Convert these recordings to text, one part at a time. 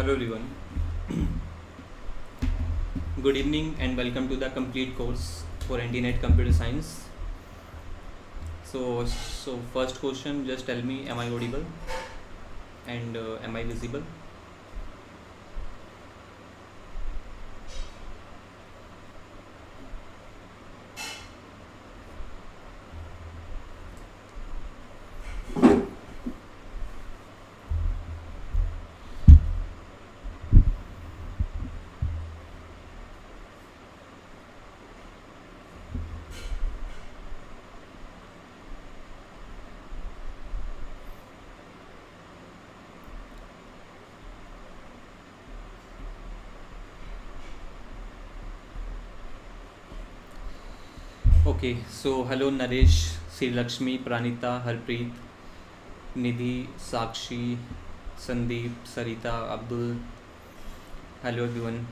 Hello everyone. Good evening and welcome to the complete course for Anti-Net Computer Science. So first question, just tell me, am I audible and am I visible? Okay, so hello Naresh, Sri Lakshmi, Pranita, Harpreet, Nidhi, Sakshi, Sandeep, Sarita, Abdul. Hello everyone.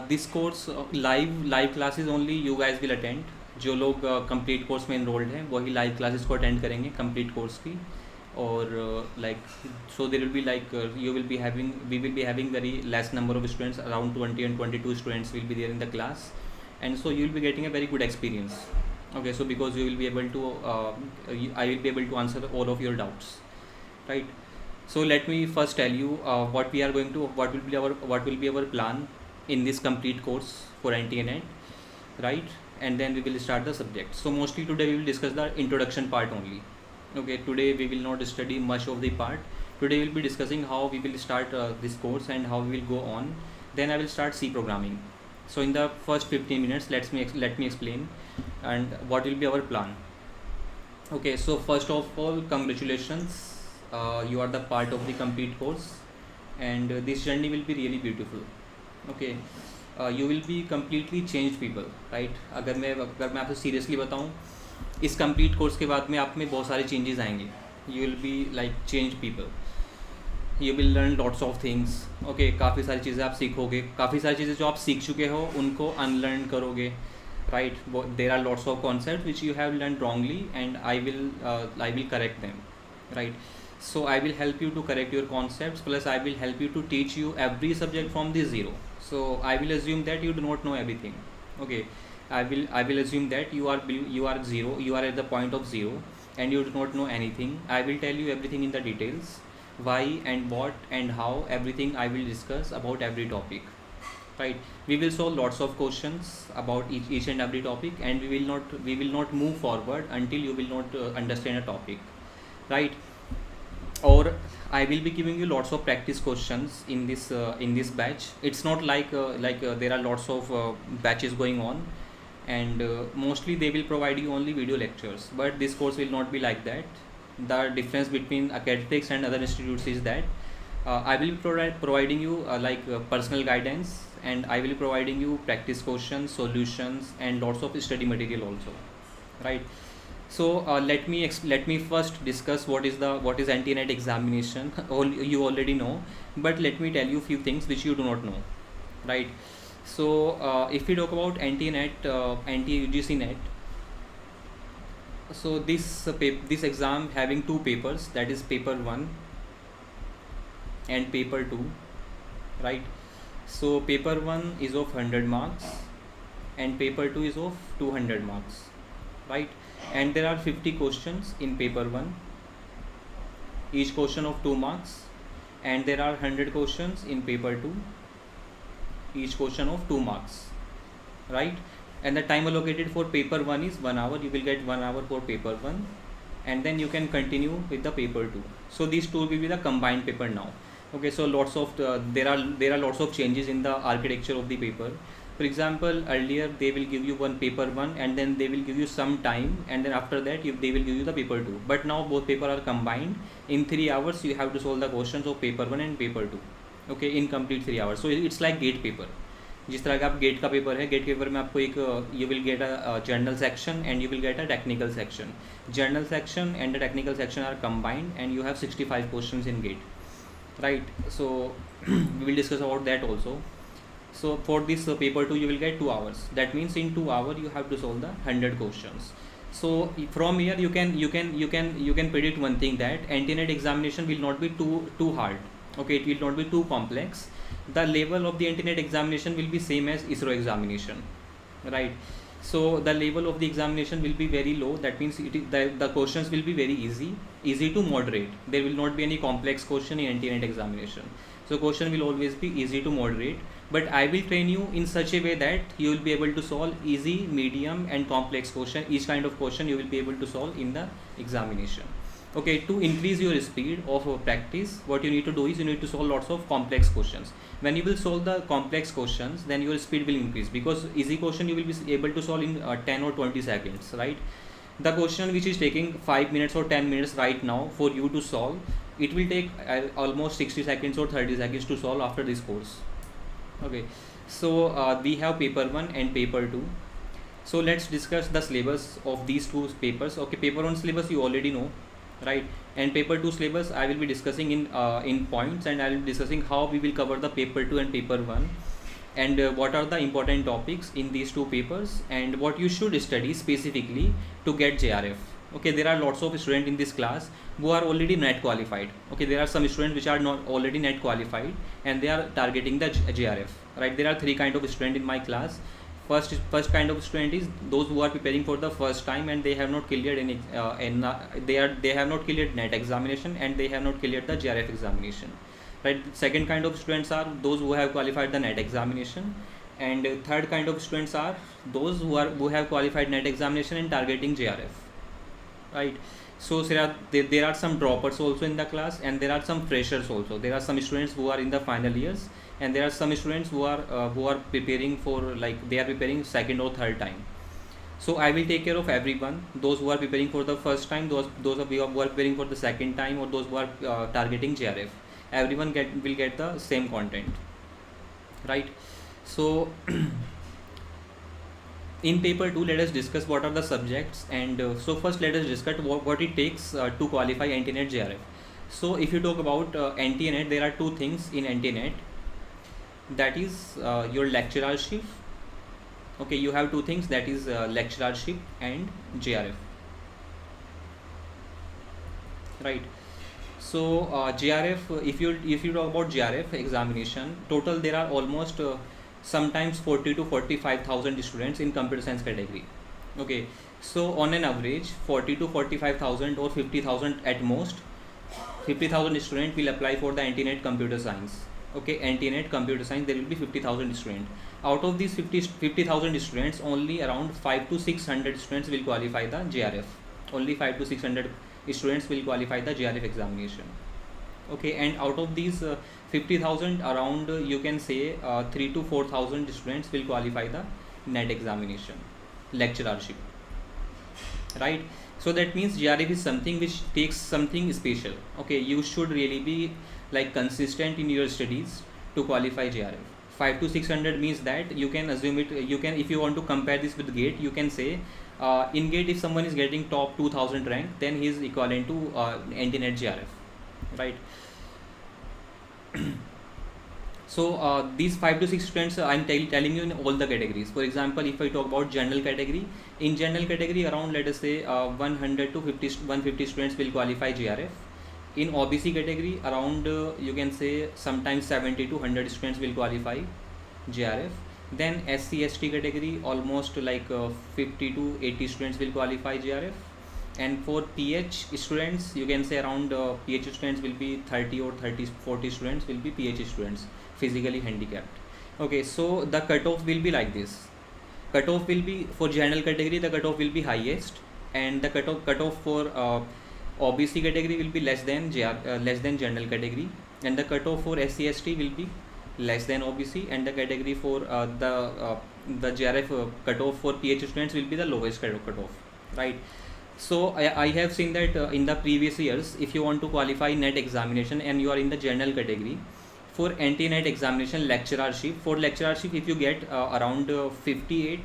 This course live classes only you guys will attend. जो लोग complete course में enrolled हैं वही live classes को attend करेंगे complete course की. और like so there will be like we will be having very less number of students, around 20 and 22 students will be there in the class, and so you will be getting a very good experience. Okay, so because you will be able to I will be able to answer all of your doubts, right? So let me first tell you what will be our plan in this complete course for NTNet, right? And then we will start the subject. So mostly today we will discuss the introduction part only. Okay, today we will not study much of the part. Today we will be discussing how we will start this course and how we will go on. Then I will start C programming. So in the first 15 minutes, let me explain and what will be our plan. Okay, so first of all, congratulations. You are the part of the complete course, and this journey will be really beautiful. Okay, you will be completely changed people, right? अगर मैं आपसे seriously बताऊँ, इस complete course के बाद में आप में बहुत सारे चेंजेस आएंगे. You will be like change people. You will learn lots of things. Okay, काफ़ी सारी चीज़ें आप सीखोगे. काफ़ी सारी चीज़ें जो आप सीख चुके हो उनको अनलर्न करोगे, right? There are lots of concepts which you have learned wrongly, and I will correct them, right? So I will help you to correct your concepts, plus I will help you to teach you every subject from the zero. So I will assume that you do not know everything. Okay, I will assume that you are zero, you are at the point of zero, and you do not know anything. I will tell you everything in the details, why and what and how, everything I will discuss about every topic, right? We will solve lots of questions about each and every topic, and we will not move forward until you will not understand a topic, right? Or I will be giving you lots of practice questions in this batch. It's not like there are lots of batches going on, and mostly they will provide you only video lectures, but this course will not be like that. The difference between academics and other institutes is that I will be providing you personal guidance, and I will be providing you practice questions, solutions, and lots of study material also, right? So let me first discuss what is anti-net examination. You already know, but let me tell you few things which you do not know, right? So if we talk about anti-net, anti-UGC net, so this exam having two papers, that is paper 1 and paper 2, right? So paper 1 is of 100 marks and paper 2 is of 200 marks, right? And there are 50 questions in paper 1, each question of 2 marks, and there are 100 questions in paper 2, each question of 2 marks, right? And the time allocated for paper 1 is 1 hour. You will get 1 hour for paper 1, and then you can continue with the paper 2. So these two will be the combined paper now. Okay, so there are lots of changes in the architecture of the paper. For example, earlier they will give you one paper 1, and then they will give you some time, and then after that they will give you the paper 2. But now both paper are combined. In 3 hours you have to solve the questions of paper 1 and paper 2. Okay, in complete 3 hours. So it's like GATE paper. जिस तरह का आप gate का paper है, gate paper में आपको एक you will get a general section and you will get a technical section. General section and the technical section are combined, and you have 65 questions in GATE, right? So we will discuss about that also. So for this paper 2 you will get 2 hours. That means in 2 hours you have to solve the 100 questions. So from here you can predict one thing, that anti-net examination will not be too hard. Okay, it will not be too complex. The level of the anti-net examination will be same as ISRO examination, right? So the level of the examination will be very low. That means the questions will be very easy to moderate. There will not be any complex question in anti-net examination. So question will always be easy to moderate, but I will train you in such a way that you will be able to solve easy, medium and complex question. Each kind of question you will be able to solve in the examination. Okay, to increase your speed of practice, what you need to do is you need to solve lots of complex questions. When you will solve the complex questions, then your speed will increase, because easy question you will be able to solve in 10 or 20 seconds, right? The question which is taking 5 minutes or 10 minutes right now for you to solve, it will take almost 60 seconds or 30 seconds to solve after this course. Okay, so we have paper 1 and paper 2. So let's discuss the syllabus of these two papers. Okay, paper 1 syllabus you already know, right? And paper 2 syllabus I will be discussing in points, and I will be discussing how we will cover the paper 2 and paper 1, and what are the important topics in these two papers, and what you should study specifically to get JRF. Okay, there are lots of students in this class who are already NET qualified. Okay, there are some students which are not already NET qualified and they are targeting the JRF, right? There are three kind of students in my class. First kind of student is those who are preparing for the first time and they have not cleared any they have not cleared NET examination and they have not cleared the JRF examination, right? Second kind of students are those who have qualified the NET examination, and third kind of students are those who have qualified NET examination and targeting JRF, right? So there are some droppers also in the class, and there are some freshers also. There are some students who are in the final years, and there are some students who are preparing for, like, they are preparing second or third time. So I will take care of everyone, those who are preparing for the first time, those of you who are preparing for the second time, or those who are targeting JRF. Everyone will get the same content, right? So in paper 2, let us discuss what are the subjects, and so first let us discuss what it takes to qualify anti-net JRF. So if you talk about anti-net, there are two things in anti-net, that is your lecturership. Okay, you have two things, that is lecturership and JRF, right? So JRF, if you talk about JRF examination, total there are almost sometimes 40 to 45,000 students in computer science category. Okay, so on an average 40 to 45,000 or 50,000 at most, 50,000 students will apply for the anti-net computer science. Okay, anti-net computer science, there will be 50,000 students. Out of these 50,000 students, only around 5 to 600 students will qualify the JRF. Only 5 to 600 students will qualify the JRF examination. Okay, and out of these 50,000, around you can say 3 to 4,000 students will qualify the NET examination, lecturership, right? So that means JRF is something which takes something special. Okay, you should really be like consistent in your studies to qualify JRF. 5 to 600 means that you can assume it, you can, if you want to compare this with GATE, you can say in GATE, if someone is getting top 2000 rank, then he is equivalent to anti-net JRF, right? So these 5 to 6 students I am telling you in all the categories. For example, if I talk about general category, in general category around, let us say 100 to 150 students will qualify JRF. In OBC category, around you can say sometimes 70 to 100 students will qualify JRF. Then SC/ST category, almost like 50 to 80 students will qualify JRF. And for PH students, you can say around PH students will be 30 or 40 students will be PH students, physically handicapped. Okay, so the cutoff will be like this. Cutoff will be for general category, the cutoff will be highest, and the cutoff for OBC category will be less than general category, and the cutoff for SC/ST will be less than OBC, and the category for the JRF cutoff for PH students will be the lowest cutoff, right? So I have seen that in the previous years, if you want to qualify NET examination and you are in the general category, for anti-NET examination lecturership, for lecturership, if you get around 58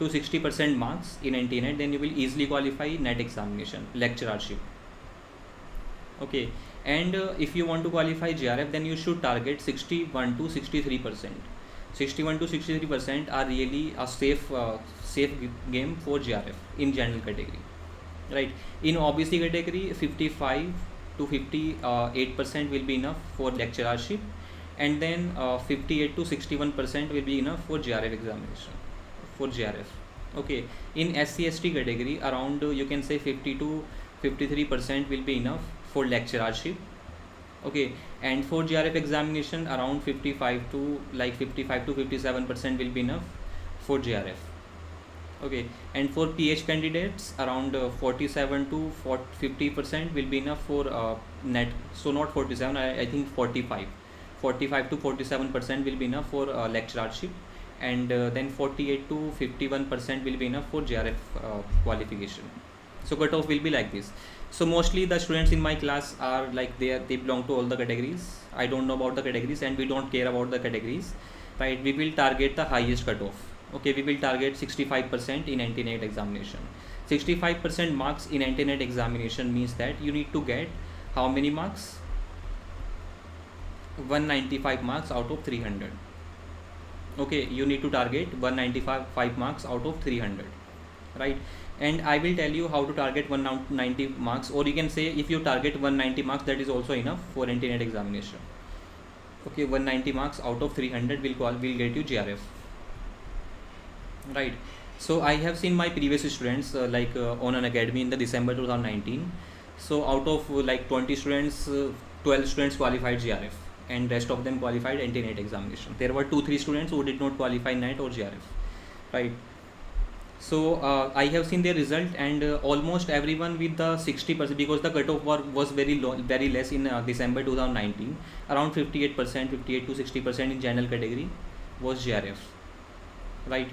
to 60% marks in anti-NET, then you will easily qualify NET examination lecturership. Okay, and if you want to qualify JRF, then you should target 61 to 63%. 61 to 63% are really a safe game for JRF in general category. right? In OBC category, 55 to 58% will be enough for lecturership, and then 58 to 61% will be enough for GRF examination, for GRF. Okay, in SC/ST category, around you can say 50 to 53% will be enough for lecturership. Okay, and for GRF examination, around 55 to 57% will be enough for GRF. Okay, and for PH candidates, around 47 to 50% will be enough for net. So not 47, I think 45 to 47% will be enough for lecturership, and then 48 to 51% will be enough for GRF qualification. So cutoff will be like this. So mostly the students in my class are like they belong to all the categories. I don't know about the categories, and we don't care about the categories, right? We will target the highest cutoff. Okay, we will target 65% in NT-NET examination. 65% marks in NT-NET examination means that you need to get how many marks? 195 marks out of 300. Okay, you need to target 195 marks out of 300, right? And I will tell you how to target 190 marks, or you can say if you target 190 marks, that is also enough for NT-NET examination. Okay, 190 marks out of 300 will get you GRF, right? So I have seen my previous students on an academy in the December 2019. So out of 20 students, 12 students qualified GRF, and rest of them qualified NT-NET examination. There were 2-3 students who did not qualify NET or GRF, right? So I have seen their result, and almost everyone with the 60%, because the cutoff was very low, very less in December 2019. Around 58%, 58 to 60% in general category was GRF, right?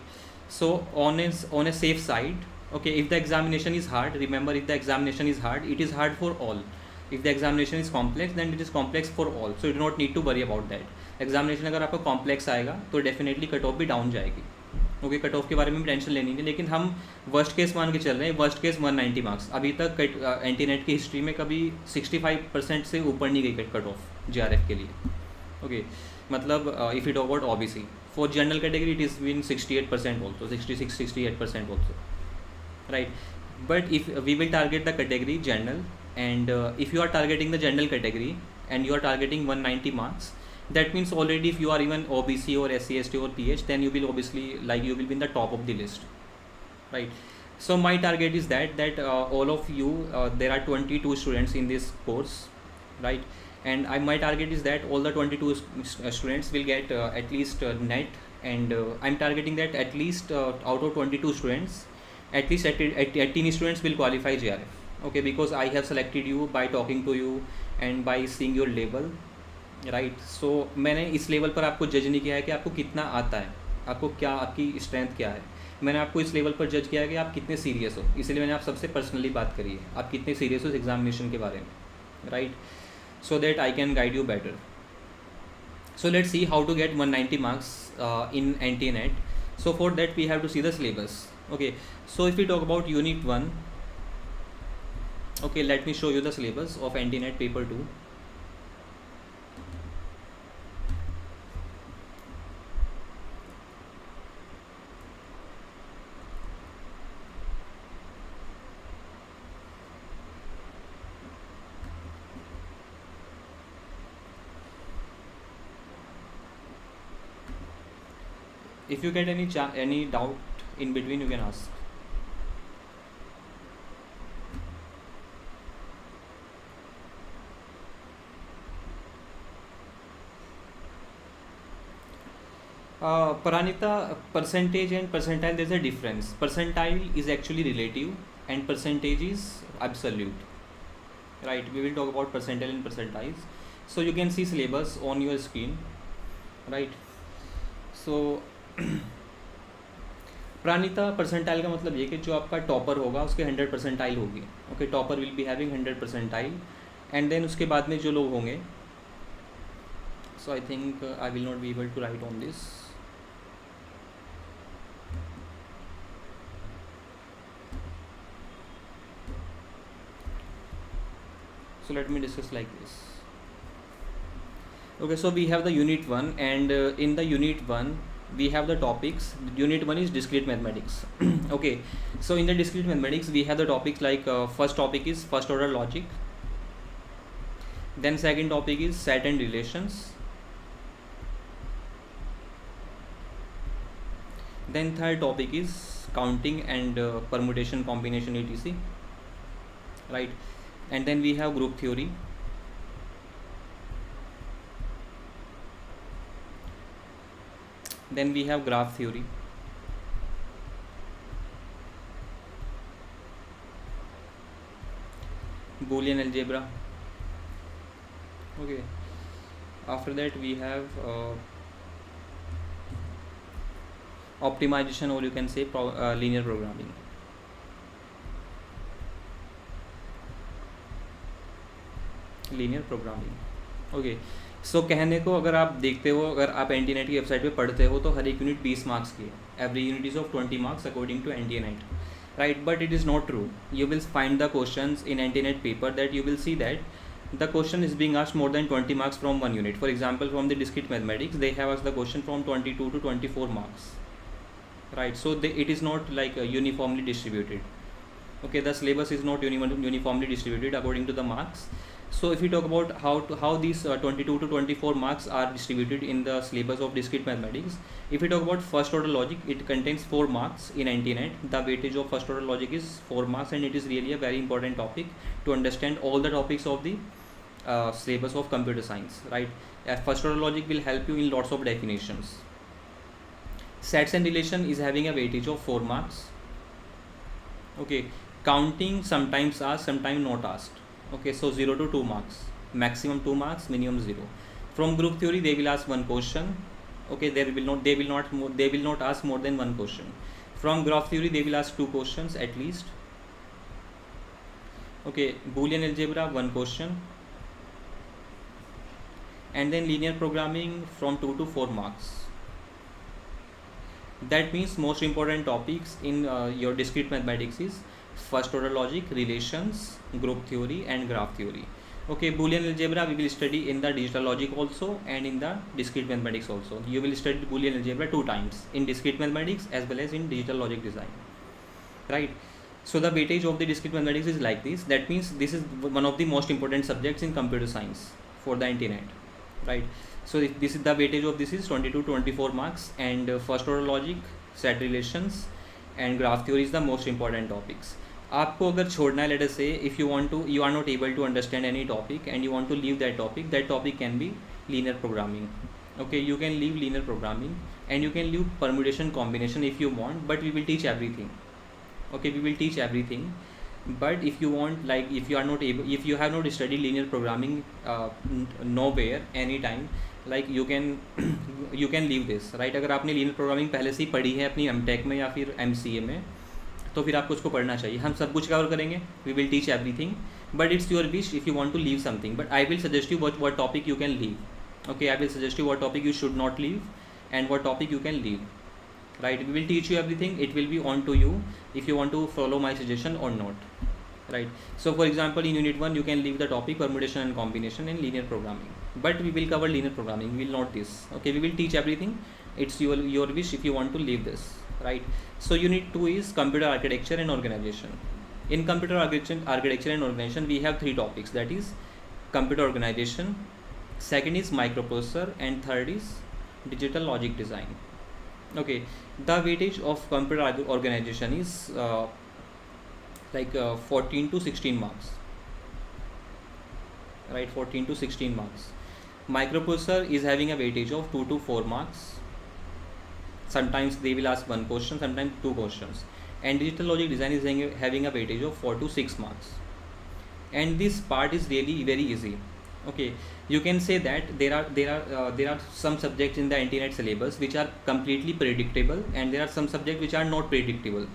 So on a safe side, okay, if the examination is hard, remember, if the examination is hard, it is hard for all. If the examination is complex, then it is complex for all. So you do not need to worry about that. Examination अगर आपका complex आएगा तो definitely cut off भी down जाएगी. Okay, cut off के बारे में भी टेंशन लेनी नहीं, लेकिन हम वर्स्ट केस मान के चल रहे हैं. Worst case 190 marks. अभी तक NT-NET की हिस्ट्री में कभी 65% से ऊपर नहीं गई कट ऑफ GRF के लिए. ओके, मतलब if you talk about OBC, for general category it is been 68% also, 66-68% also, right? But if we will target the category general, and if you are targeting the general category and you are targeting 190 marks, that means already if you are even OBC or SC/ST or PH, then you will obviously you will be in the top of the list, right? So my target is that all of you, there are 22 students in this course, right? And my target is that all the 22 students will get at least NET, and I'm targeting that at least out of 22 students, at least 18 students will qualify GRF. Okay, because I have selected you by talking to you and by seeing your level, right? So मैंने इस level पर आपको जज नहीं किया है कि आपको कितना आता है, आपको क्या, आपकी स्ट्रेंथ क्या है. मैंने आपको इस लेवल पर जज किया है कि आप कितने सीरियस हो. इसलिए मैंने आप सबसे पर्सनली बात करी है, आप कितने सीरियस हो इस एग्जामिनेशन के बारे में, right? So that I can guide you better. So let's see how to get 190 marks in NT-NET. So for that we have to see the syllabus. Okay, so if we talk about unit 1, okay, let me show you the syllabus of NT-NET paper 2. If you get any doubt in between, you can ask. Paranita, percentage and percentile, there's a difference. Percentile is actually relative and percentage is absolute, right? We will talk about percentile and percentiles. So you can see syllabus on your screen, right? So Pranita percentile का मतलब ये कि जो आपका topper होगा उसके 100 percentile होगी. Okay, topper will be having 100 percentile, and then उसके बाद में जो लोग होंगे, so I think I will not be able to write on this. So let me discuss like this. Okay, so we have the unit 1, and in the unit 1 we have the topics. Unit 1 is discrete mathematics. Okay, so in the discrete mathematics we have the topics like first topic is first order logic, then second topic is set and relations, then third topic is counting and permutation, combination, etc, right? And then we have group theory, then we have graph theory, Boolean algebra. Okay, after that we have optimization, or you can say linear programming. Linear programming. Okay, so कहने को अगर आप देखते हो, अगर आप एनटीनेट की website पे पढ़ते हो तो हर एक यूनिट 20 मार्क्स की है। Every unit is of 20 marks according to NTA NET, right? But it is not true. You will find the questions in NTA NET paper that you will see that the question is being asked more than 20 marks from one unit. For example, from the discrete mathematics they have asked the question from 22 to 24 marks, right? So it is not like uniformly distributed. Okay, the syllabus is not uniformly distributed according to the marks. So if we talk about how these 22 to 24 marks are distributed in the syllabus of discrete mathematics, if we talk about first order logic, it contains 4 marks in NT-NET. The weightage of first order logic is 4 marks, and it is really a very important topic to understand all the topics of the syllabus of computer science, right? First order logic will help you in lots of definitions. Sets and relation is having a weightage of 4 marks. Okay, counting sometimes asked, sometimes not asked. Okay, so 0 to 2 marks, maximum 2 marks, minimum 0. From group theory they will ask one question. Okay, they will not ask more than one question. From graph theory they will ask 2 questions at least. Okay, Boolean algebra 1 question, and then linear programming from 2 to 4 marks. That means most important topics in your discrete mathematics is first order logic, relations, group theory and graph theory. Okay, Boolean algebra we will study in the digital logic also and in the discrete mathematics also. You will study Boolean algebra 2 times, in discrete mathematics as well as in digital logic design, right? So the weightage of the discrete mathematics is like this. That means this is one of the most important subjects in computer science for the NT-NET, right? So if this is the weightage of this is 22 to 24 marks, and first order logic, set relations and graph theory is the most important topics. आपको अगर छोड़ना है, let us say if you are not able to understand any topic and you want to leave that topic can be linear programming. Okay, you can leave linear programming and you can leave permutation, combination if you want, but we will teach everything. Okay, we will teach everything. But if you want, like if you have not studied linear programming nowhere anytime, like you can leave this, right? अगर आपने linear programming पहले से ही पढ़ी है अपनी M.Tech में या फिर MCA में, तो फिर आपको उसको पढ़ना चाहिए। हम सब कुछ कवर करेंगे, we will teach everything, but it's your wish if you want to leave something. But I will suggest you what topic you can leave. Okay, I will suggest you what topic you should not leave and what topic you can leave, right? We will teach you everything. It will be on to you if you want to follow my suggestion or not, right? So for example, in unit 1 you can leave the topic permutation and combination and linear programming, but we will cover linear programming, we will not this. Okay, we will teach everything. It's your wish if you want to leave this, right? So unit 2 is computer architecture and organization. In computer architecture and organization we have 3 topics, that is computer organization, second is microprocessor, and third is digital logic design. Okay, the weightage of computer organization is 14 to 16 marks, right? 14 to 16 marks. Microprocessor is having a weightage of 2 to 4 marks. Sometimes they will ask 1 question, sometimes 2 questions. And digital logic design is having a weightage of 4 to 6 marks. And this part is really very easy. Okay, you can say that there are some subjects in the NT-NET syllabus which are completely predictable, and there are some subjects which are not predictable.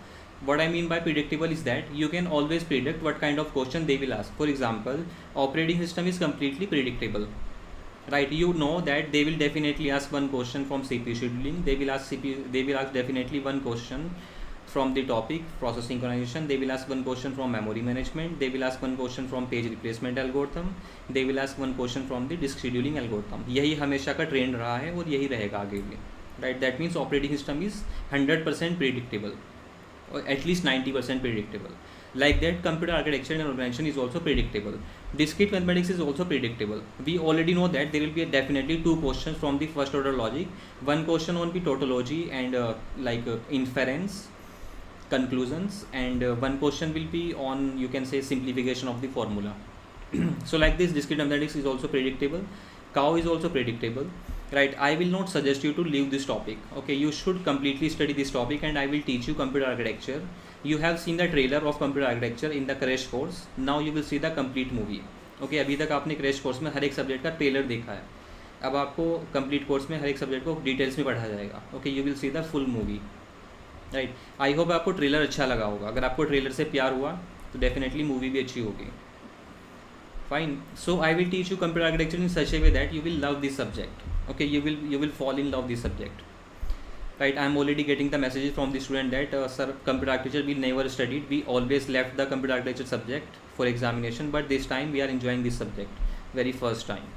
What I mean by predictable is that you can always predict what kind of question they will ask. For example, operating system is completely predictable, right? You know that they will definitely ask 1 question from CPU scheduling. They will ask definitely 1 question from the topic process synchronization. They will ask 1 question from memory management. They will ask 1 question from page replacement algorithm. They will ask 1 question from the disk scheduling algorithm. यही हमेशा का trend रहा है और यही रहेगा आगे भी, right? That means operating system is 100% predictable, or at least 90% predictable. Like that, computer architecture and organization is also predictable. Discrete mathematics is also predictable. We already know that there will be definitely two questions from the first order logic. One question on the tautology and inference, conclusions, and one question will be on, you can say, simplification of the formula. So like this, discrete mathematics is also predictable. Cow is also predictable, right? I will not suggest you to leave this topic. Okay, you should completely study this topic, and I will teach you computer architecture. You have seen the trailer of computer architecture in the crash course. Now you will see the complete movie. Okay, अभी तक आपने crash course में हर एक subject का trailer देखा है. अब आपको कंप्लीट कोर्स में हर एक सब्जेक्ट को डिटेल्स में पढ़ाया जाएगा. Okay, you will see the full movie, right. I hope आपको ट्रेलर अच्छा लगा होगा. अगर आपको ट्रेलर से प्यार हुआ तो डेफिनेटली मूवी भी अच्छी होगी. Fine. So I will teach you computer architecture in such a way that you will love this subject. Okay, you will fall in love this subject. Right. I am already getting the messages from the student that sir, computer architecture we never studied. We always left the computer architecture subject for examination, but this time we are enjoying this subject very first time.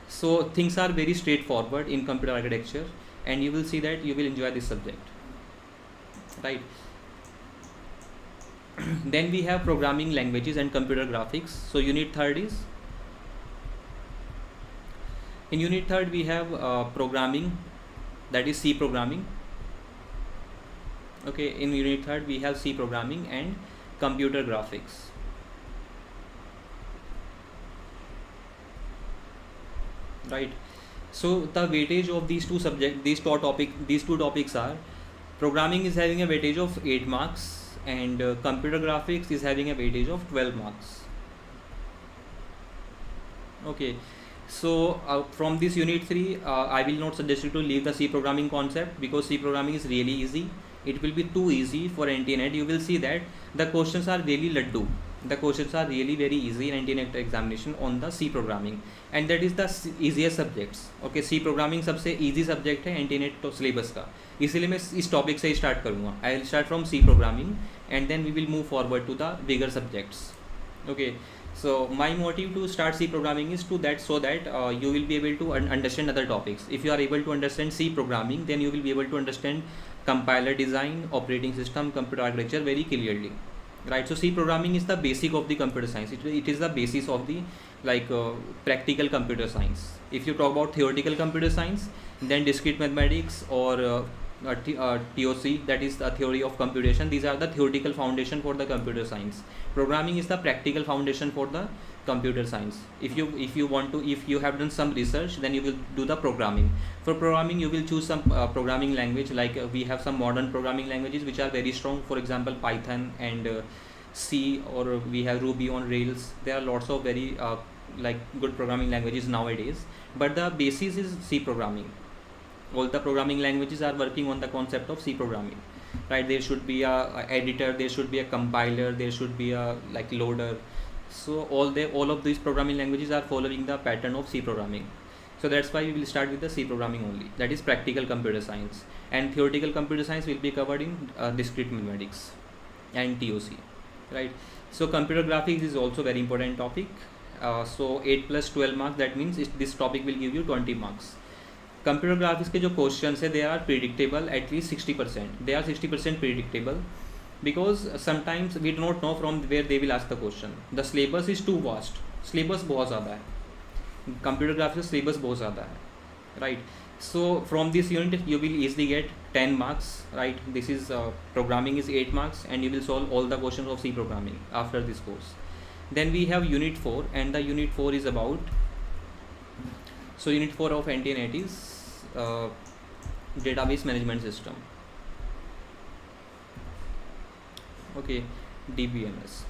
So things are very straightforward in computer architecture, and you will see that you will enjoy this subject. Right. Then we have programming languages and computer graphics. So unit third is, in unit third we have programming, that is C programming. Okay, in unit third we have C programming and computer graphics. Right. So the weightage of these two topics are, programming is having a weightage of 8 marks, and computer graphics is having a weightage of 12 marks. Okay, so from this unit 3 I will not suggest you to leave the C programming concept, because C programming is really easy. It will be too easy for NT-NET. You will see that the questions are really laddu. The questions are really very easy in NT-NET examination on the C programming, and that is the easiest subjects. Okay, C programming सबसे easy subject है NT-NET तो syllabus का, इसीलिए मैं इस topic से ही start करूँगा. I will start from C programming, and then we will move forward to the bigger subjects. Okay, so my motive to start C programming is so that you will be able to understand other topics. If you are able to understand C programming, then you will be able to understand compiler design, operating system, computer architecture very clearly. Right. So C programming is the basic of the computer science. It is the basis of the practical computer science. If you talk about theoretical computer science, then discrete mathematics or TOC, that is the theory of computation. These are the theoretical foundation for the computer science. Programming is the practical foundation for the computer science. If you have done some research, then you will do the programming. For programming, you will choose some programming language, like we have some modern programming languages which are very strong. For example, Python and C, or we have Ruby on Rails. There are lots of very good programming languages nowadays, but the basis is C programming. All the programming languages are working on the concept of C programming, right? There should be a editor, there should be a compiler, there should be a loader. So all of these programming languages are following the pattern of C programming. So that's why we will start with the C programming only. That is practical computer science, and theoretical computer science will be covered in discrete mathematics and TOC, right? So computer graphics is also very important topic. So 8 plus 12 marks, that means this topic will give you 20 marks. Computer graphics के जो questions है, they are predictable at least 60%. They are 60% predictable, because sometimes we do not know from where they will ask the question. The syllabus is too vast. Syllabus बहुत ज़्यादा है. Computer graphics syllabus बहुत ज़्यादा है, right? So from this unit you will easily get 10 marks, right? This is programming is 8 marks, and you will solve all the questions of C programming after this course. Then we have unit 4, and the unit 4 is about, so unit 4 of NT-NET is database management system. Okay, DBMS.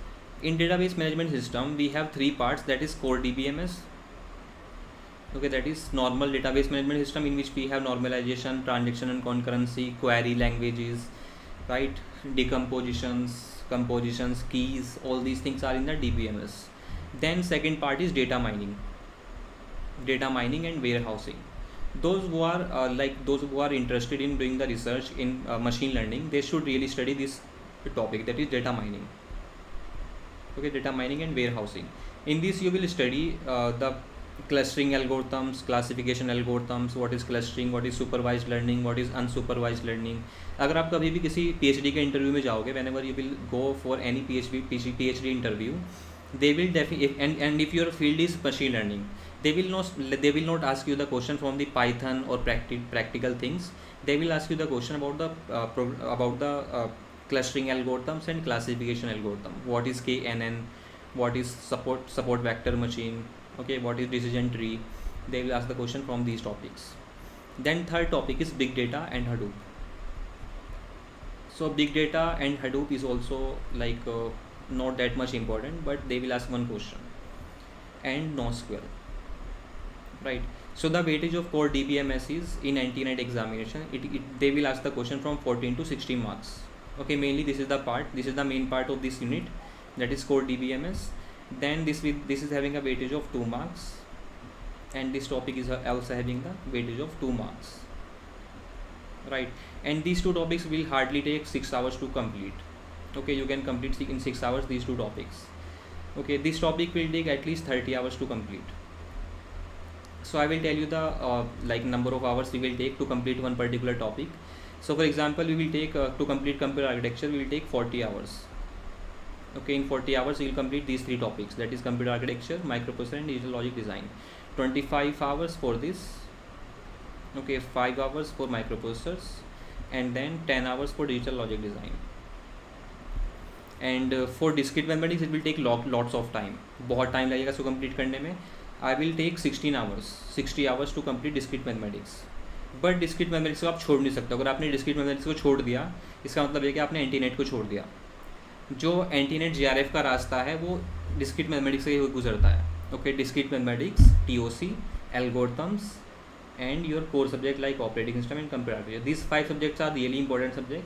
In database management system we have 3 parts, that is core DBMS. Okay, that is normal database management system, in which we have normalization, transaction and concurrency, query languages, right? Decompositions, compositions, keys, all these things are in the DBMS. Then second part is data mining and warehousing. Those who are interested in doing the research in machine learning, they should really study this topic, that is data mining. Okay, data mining and warehousing. In this you will study the clustering algorithms, classification algorithms, what is clustering, what is supervised learning, what is unsupervised learning. अगर आप कभी भी किसी PhD के interview में जाओगे, whenever you will go for any PhD interview, they will definitely, and if your field is machine learning, they will not ask you the question from the Python or practical things. They will ask you the question about the clustering algorithms and classification algorithm. What is KNN? What is support vector machine? Okay, what is decision tree? They will ask the question from these topics. Then third topic is big data and Hadoop. So big data and Hadoop is also like not that much important, but they will ask one question. And NoSQL, right? So the weightage of core DBMS is in 99 examination. They will ask the question from 14 to 16 marks. Okay, mainly this is the main part of this unit, that is core DBMS. Then this is having a weightage of 2 marks, and this topic is also having the weightage of 2 marks, right? And these two topics will hardly take 6 hours to complete. Okay, you can complete in 6 hours these two topics. Okay, this topic will take at least 30 hours to complete. So I will tell you the like number of hours we will take to complete one particular topic. So for example, we will take to complete computer architecture, we will take 40 hours. Okay, in 40 hours you will complete these 3 topics, that is computer architecture, microprocessor and digital logic design. 25 hours for this. Okay, 5 hours for microprocessors, and then 10 hours for digital logic design. And for discrete mathematics it will take lots of time, बहुत time लगेगा इसको complete करने में. I will take 60 hours to complete discrete mathematics. But discrete mathematics को आप छोड़ नहीं सकते. अगर आपने डिस्क्रीट मैथमेटिक्स को छोड़ दिया, इसका मतलब है कि आपने एंटीनेट को छोड़ दिया. जो एंटीनेट JRF का रास्ता है वो डिस्क्रीट मैथमेटिक्स से ही गुजरता है. Okay, discrete mathematics, TOC, algorithms and your core subject like operating system and computer architecture. These 5 subjects are really important subject.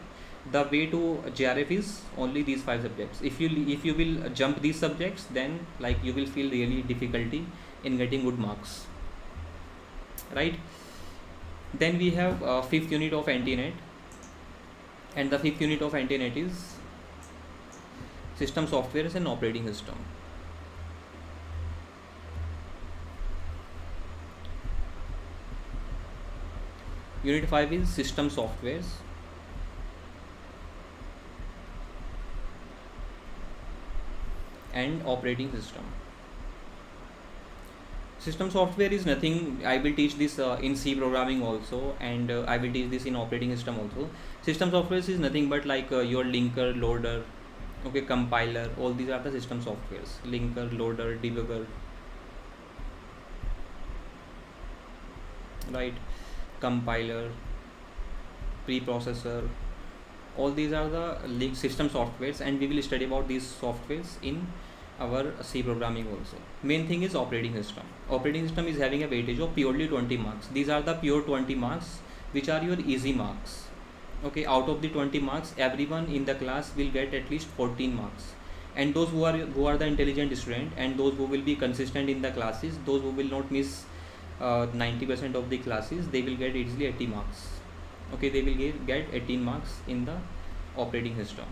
The way to JRF is only these 5 subjects. If you will jump these subjects, then like you will feel really difficulty in getting good marks, right? Then we have 5th unit of AntiNet, and the 5th unit of AntiNet is system softwares and operating system. Unit 5 is system softwares and operating system. System software is nothing, I will teach this in C programming also, and I will teach this in operating system also. System software is nothing but like your linker, loader, okay, compiler, all these are the system softwares. Linker, loader, debugger, right? Compiler, preprocessor, all these are the system softwares, and we will study about these softwares in our C programming also. Main thing is operating system. Operating system is having a weightage of purely 20 marks. These are the pure 20 marks which are your easy marks. Okay, out of the 20 marks, everyone in the class will get at least 14 marks, and those who are the intelligent student, and those who will be consistent in the classes, those who will not miss 90% of the classes, they will get easily 80 marks. Okay, they will get 18 marks in the operating system,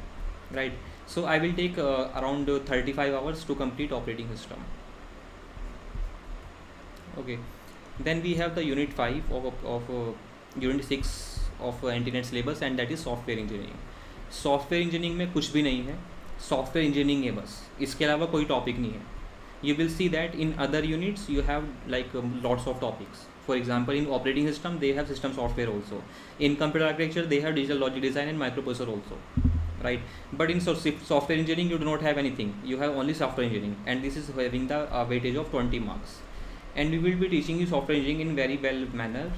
right? So I will take around 35 hours to complete operating system. Okay, then we have the unit 5 of unit 6 of AntiNet syllabus, and that is software engineering. Software engineering में कुछ भी नहीं है, software engineering है बस, इसके अलावा कोई topic नहीं है. You will see that in other units you have like lots of topics. For example, in operating system they have system software also. In computer architecture they have digital logic design and microprocessor also, right? But in software engineering you do not have anything. You have only software engineering, and this is having the weightage of 20 marks. And we will be teaching you software engineering in very well manner,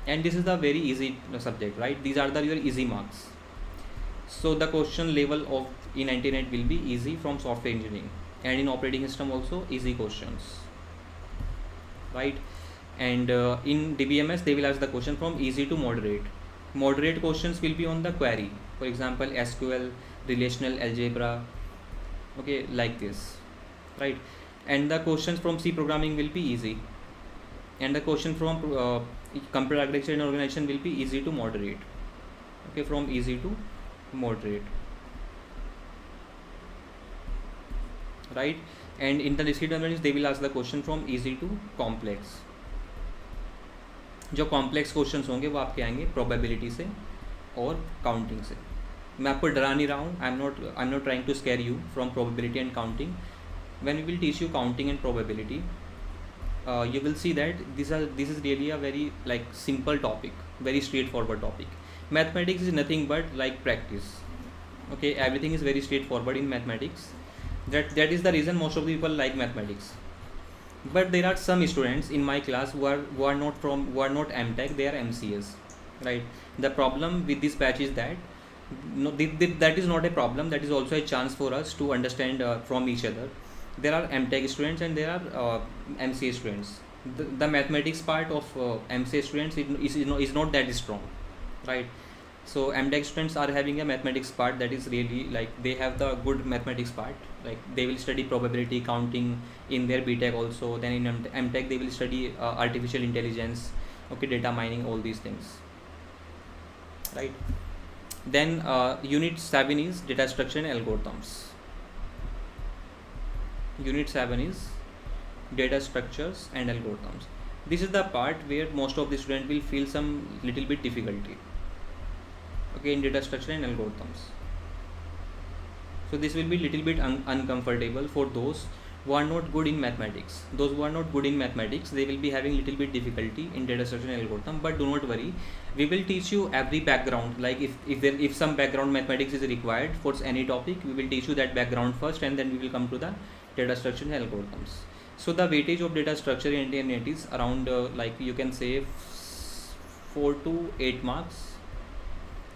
and this is the very easy subject, right? These are your easy marks. So the question level of in AntiNet will be easy from software engineering, and in operating system also easy questions, right? And in DBMS they will ask the question from easy to moderate. Moderate questions will be on the query, for example SQL, relational algebra, okay, like this, right? And the questions from C programming will be easy, and the question from computer architecture and organization will be easy to moderate. Okay, from easy to moderate, right? and in the discrete mathematics they will ask the question from easy to complex. जो complex questions होंगे वो आपके आएंगे probability से और counting से. मैं आपको डरा नहीं रहा हूँ, I am not trying to scare you from probability and counting. When we will teach you counting and probability, you will see that this is really a very like simple topic, very straightforward topic. Mathematics is nothing but like practice. Okay, everything is very straightforward in mathematics. That is the reason most of the people like mathematics. But there are some students in my class who are not MTech, they are MCS, right? The problem with this batch is that that is not a problem, that is also a chance for us to understand from each other. There are MTech students and there are MCA students. The mathematics part of MCA students is not that strong, right? So MTech students are having a mathematics part that is really like they have the good mathematics part, like they will study probability, counting in their BTech also. Then in MTech they will study artificial intelligence, okay, data mining, all these things, right? Then unit 7 is data structure and algorithms. Unit 7 is data structures and algorithms. This is the part where most of the student will feel some little bit difficulty, okay, in data structure and algorithms. So this will be little bit uncomfortable for those who are not good in mathematics. Those who are not good in mathematics, they will be having little bit difficulty in data structure and algorithm. But do not worry, we will teach you every background. Like if some background mathematics is required for any topic, we will teach you that background first, and then we will come to the data structure and algorithms. So the weightage of data structure in NT is around like you can say 4 to 8 marks,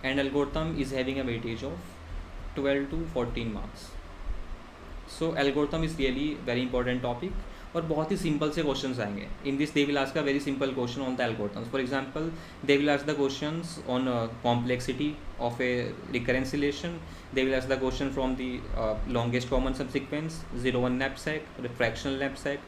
and algorithm is having a weightage of 12 to 14 marks. So algorithm is really very important topic, और बहुत ही simple से questions आएंगे. In this they will ask a very simple question on the algorithms. For example they will ask the questions on complexity of A recurrence relation. They will ask the question from the longest common subsequence, 0-1 knapsack, fractional knapsack.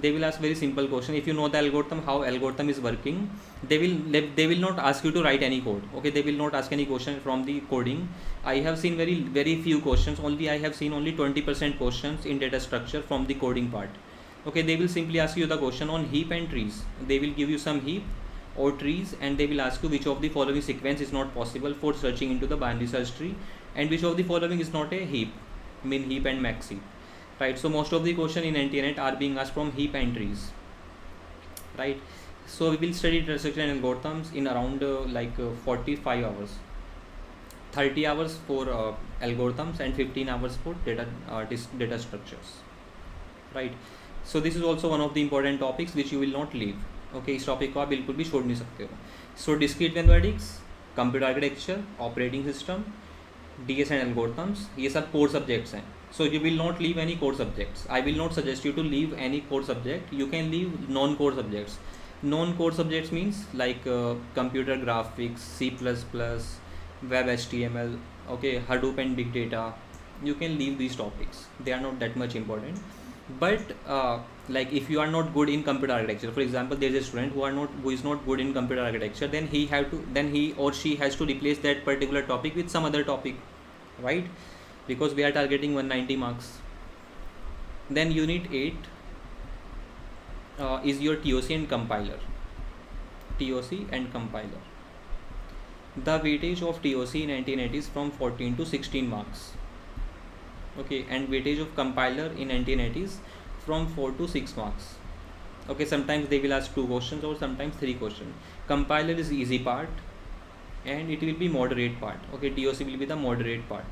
They will ask very simple question. If you know the algorithm, how algorithm is working, they will not ask you to write any code. Okay, they will not ask any question from the coding. I have seen very few questions. I have seen only 20% questions in data structure from the coding part. Okay, they will simply ask you the question on heap and trees. They will give you some heap or trees, and they will ask you which of the following sequence is not possible for searching into the binary search tree, and which of the following is not a heap, min heap and max heap. Right, so most of the question in NTNet are being asked from heap and trees, right? So we will study data structure and algorithms in around 45 hours, 30 hours for algorithms and 15 hours for data structures, right? So this is also one of the important topics which you will not leave. Okay, इस topic को आप बिल्कुल भी छोड़ नहीं सकते हो. So discrete mathematics, computer architecture, operating system, DS and algorithms, ये सब core subjects हैं. So you will not leave any core subjects. I will not suggest you to leave any core subject. You can leave non-core subjects. Non-core subjects means like computer graphics, C++, web HTML, okay, Hadoop and big data. You can leave these topics. They are not that much important. But like if you are not good in computer architecture, for example, there is a student who is not good in computer architecture, then he or she has to replace that particular topic with some other topic, right? Because we are targeting 190 marks. Then unit 8 is your TOC and compiler. TOC and compiler. The weightage of TOC in 1980 is from 14 to 16 marks. Okay, and weightage of compiler in 1980 is from 4 to 6 marks. Okay, sometimes they will ask 2 questions or sometimes 3 questions. Compiler is easy part and it will be moderate part. Okay, TOC will be the moderate part.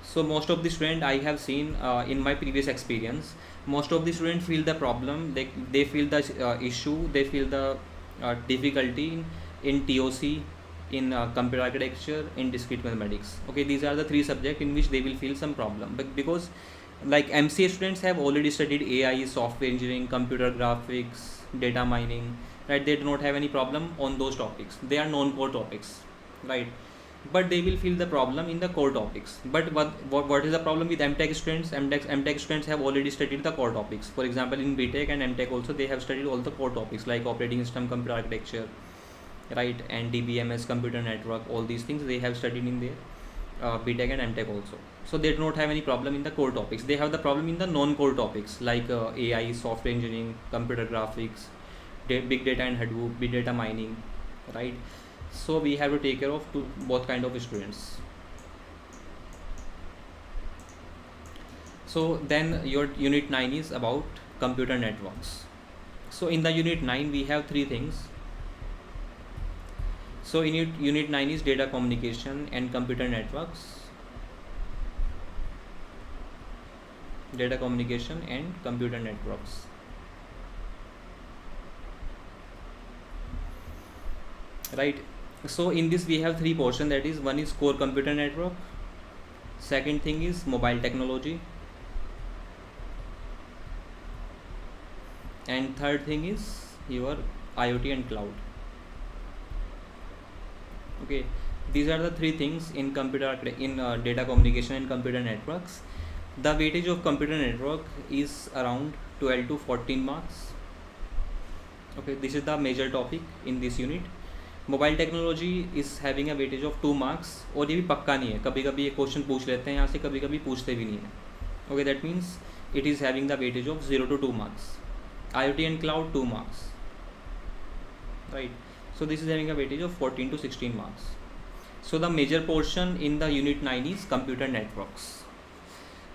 So most of the students I have seen in my previous experience, most of the students feel the problem, they feel the issue, they feel the difficulty in TOC, in computer architecture, in discrete mathematics. Okay, these are the 3 subjects in which they will feel some problem. But because like MCA students have already studied AI, software engineering, computer graphics, data mining, right? They do not have any problem on those topics. They are non-core topics, right? But they will feel the problem in the core topics. But what is the problem with MTech students? MTech students have already studied the core topics. For example, in BTech and MTech also they have studied all the core topics like operating system, computer architecture, right, and DBMS, computer network, all these things they have studied in there. BTech and MTech also. So they do not have any problem in the core topics. They have the problem in the non-core topics like AI, software engineering, computer graphics, big data and Hadoop, big data mining, right? So we have to take care of both kind of students. So then your unit 9 is about computer networks. So in the unit 9 we have three things. So in unit 9 is data communication and computer networks. Data communication and computer networks. Right. So in this we have three portions, that is, one is core computer network, second thing is mobile technology, and third thing is your IoT and cloud. Okay, these are the three things in data communication and computer networks. The weightage of computer network is around 12 to 14 marks. Okay, this is the major topic in this unit. Mobile technology is having a weightage of 2 marks, और ये भी पक्का नहीं है, कभी कभी ये question पूछ लेते हैं यहाँ से, कभी कभी पूछते भी नहीं है. Okay, that means it is having the weightage of 0 to 2 marks. IoT and cloud 2 marks, right? So this is having a weightage of 14 to 16 marks. So the major portion in the unit 9 is computer networks.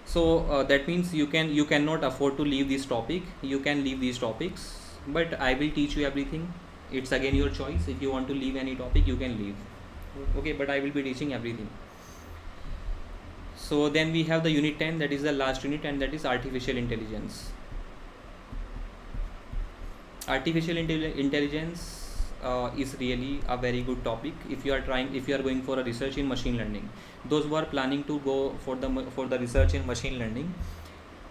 So that means you cannot afford to leave this topic. You can leave these topics, but I will teach you everything. It's again your choice. If you want to leave any topic, you can leave. Okay, but I will be teaching everything. So then we have the unit 10, that is the last unit, and that is artificial intelligence. Artificial intelligence is really a very good topic if you are going for a research in machine learning. Those who are planning to go for the research in machine learning,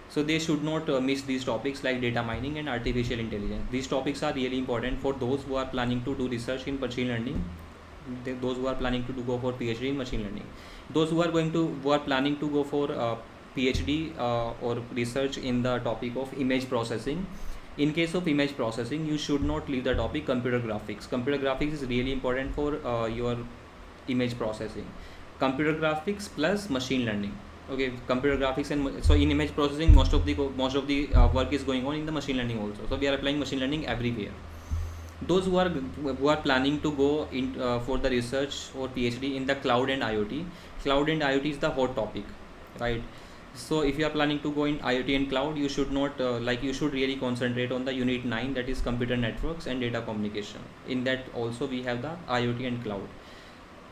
so they should not miss these topics like data mining and artificial intelligence. These topics are really important for those who are planning to do research in machine learning, those who are planning to go for PhD in machine learning, those who are planning to go for PhD or research in the topic of image processing. In case of image processing, you should not leave the topic computer graphics. Computer graphics is really important for your image processing. Computer graphics plus machine learning. Okay, computer graphics, and so in image processing most of the work is going on in the machine learning also. So we are applying machine learning everywhere. Those who are planning to go in for the research or PhD in the cloud and IoT. Cloud and IoT is the hot topic, right? So if you are planning to go in IoT and cloud, you should not you should really concentrate on the unit 9, that is computer networks and data communication. In that also we have the IoT and cloud,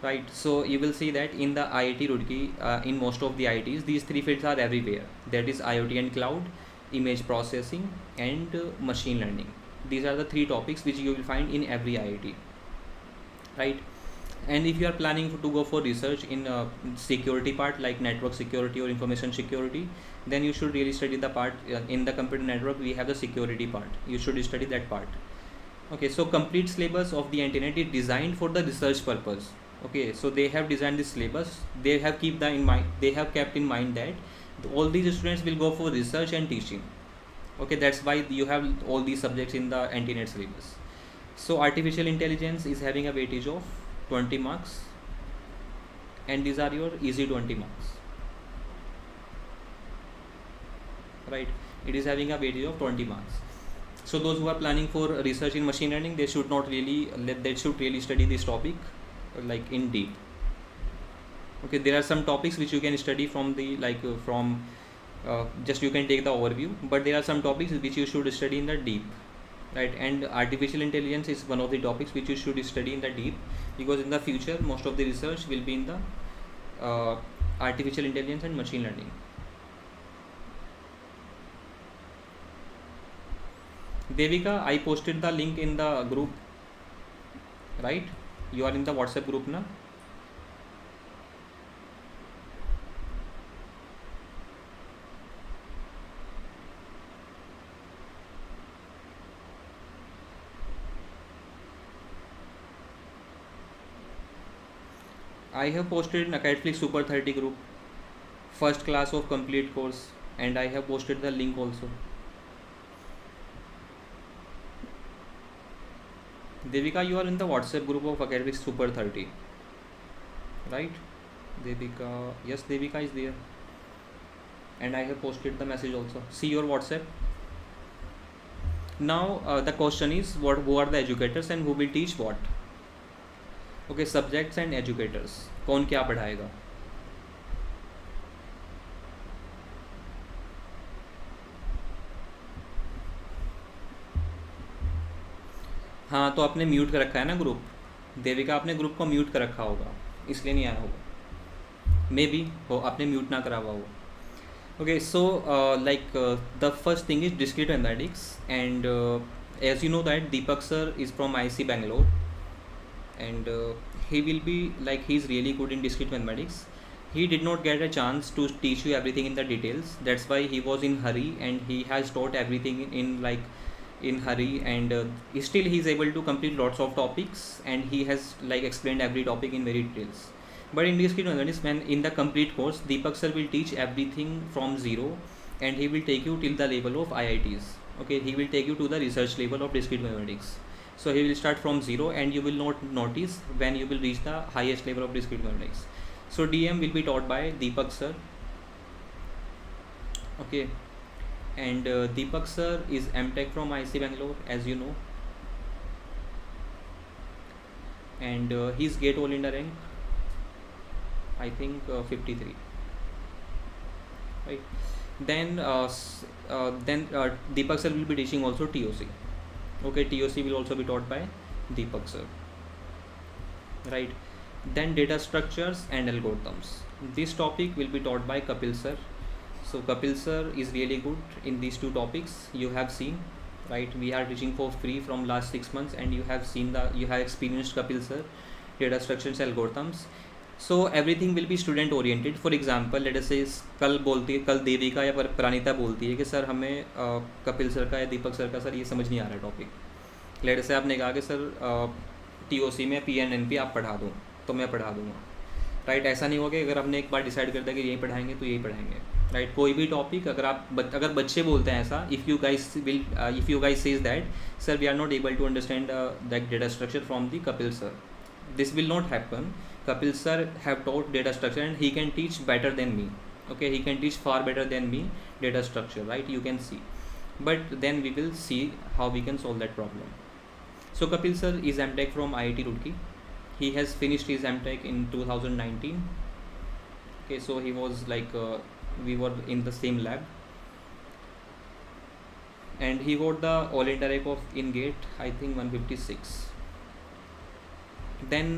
right? So you will see that in the IIT Roorkee, in most of the IITs, these three fields are everywhere, that is IoT and cloud, image processing, and machine learning. These are the three topics which you will find in every IIT, right? And if you are planning to go for research in security part like network security or information security, then you should really study the part in the computer network. We have the security part, you should study that part. Okay, so complete syllabus of the internet is designed for the research purpose. Okay, so they have designed this syllabus, they have kept in mind that all these students will go for research and teaching. Okay, that's why you have all these subjects in the NTNet syllabus. So artificial intelligence is having a weightage of 20 marks, and these are your easy 20 marks, right? It is having a weightage of 20 marks. So those who are planning for research in machine learning, they should really study this topic like in deep. Okay, there are some topics which you can study from the just you can take the overview, but there are some topics which you should study in the deep, right? And artificial intelligence is one of the topics which you should study in the deep, because in the future most of the research will be in the artificial intelligence and machine learning. Devika, I posted the link in the group, right? You are in the WhatsApp group now. I have posted in Acadeflix Super 30 group, first class of complete course, and I have posted the link also. Devika, you are in the WhatsApp group of Acadeflix Super 30, right? Devika, yes, Devika is there, and I have posted the message also. See your WhatsApp. Now the question is, what who are the educators and who will teach what? Okay, subjects and educators. कौन क्या पढ़ाएगा? हाँ, तो आपने mute कर रखा है ना group. Devika, आपने ग्रुप को म्यूट कर रखा होगा, इसलिए नहीं आया होगा. मे बी हो आपने म्यूट ना करा हुआ हो. Okay, so the first thing is discrete mathematics, and as you know that Deepak sir is from IC Bangalore, and he will be like he's really good in discrete mathematics. He did not get a chance to teach you everything in the details. That's why he was in hurry, and he has taught everything in hurry, and still he is able to complete lots of topics, and he has like explained every topic in very details. But in discrete mathematics, when in the complete course, Deepak sir will teach everything from zero, and he will take you till the level of IITs. Okay, he will take you to the research level of discrete mathematics. So he will start from zero, and you will not notice when you will reach the highest level of discrete mathematics. So DM will be taught by Deepak sir. Okay, and Deepak sir is MTech from IC Bangalore, as you know, and his GATE All India rank, I think 53, right? Then Deepak sir will be teaching also TOC. Okay, TOC will also be taught by Deepak sir, right? Then data structures and algorithms. This topic will be taught by Kapil sir. So Kapil sir is really good in these two topics. You have seen, right? We are teaching for free from last 6 months, and you have experienced Kapil sir, data structures, algorithms. So everything will be student oriented. For example, let us say कल देविका या प्रानिता बोलती है कि sir हमें Kapil sir का या दीपक sir का sir ये समझ नहीं आ रहा टॉपिक. लेट से आपने कहा कि सर TOC में PNNP आप पढ़ा दो, तो मैं पढ़ा दूंगा, राइट? ऐसा नहीं होगा कि अगर हमने एक बार डिसाइड कर दिया कि यही पढ़ाएंगे तो यही पढ़ाएंगे, राइट? कोई भी टॉपिक अगर बच्चे बोलते हैं ऐसा, if you guys says that sir we are not able to understand that data structure from the Kapil sir, this will not happen. Kapil sir have taught data structure, and he can teach better than me. Okay, he can teach far better than me data structure, right? You can see, but then we will see how we can solve that problem. So Kapil sir is MTech from IIT Roorkee. He has finished his MTech in 2019. Okay, so he was like we were in the same lab, and he got the All India rank of in GATE, I think 156. Then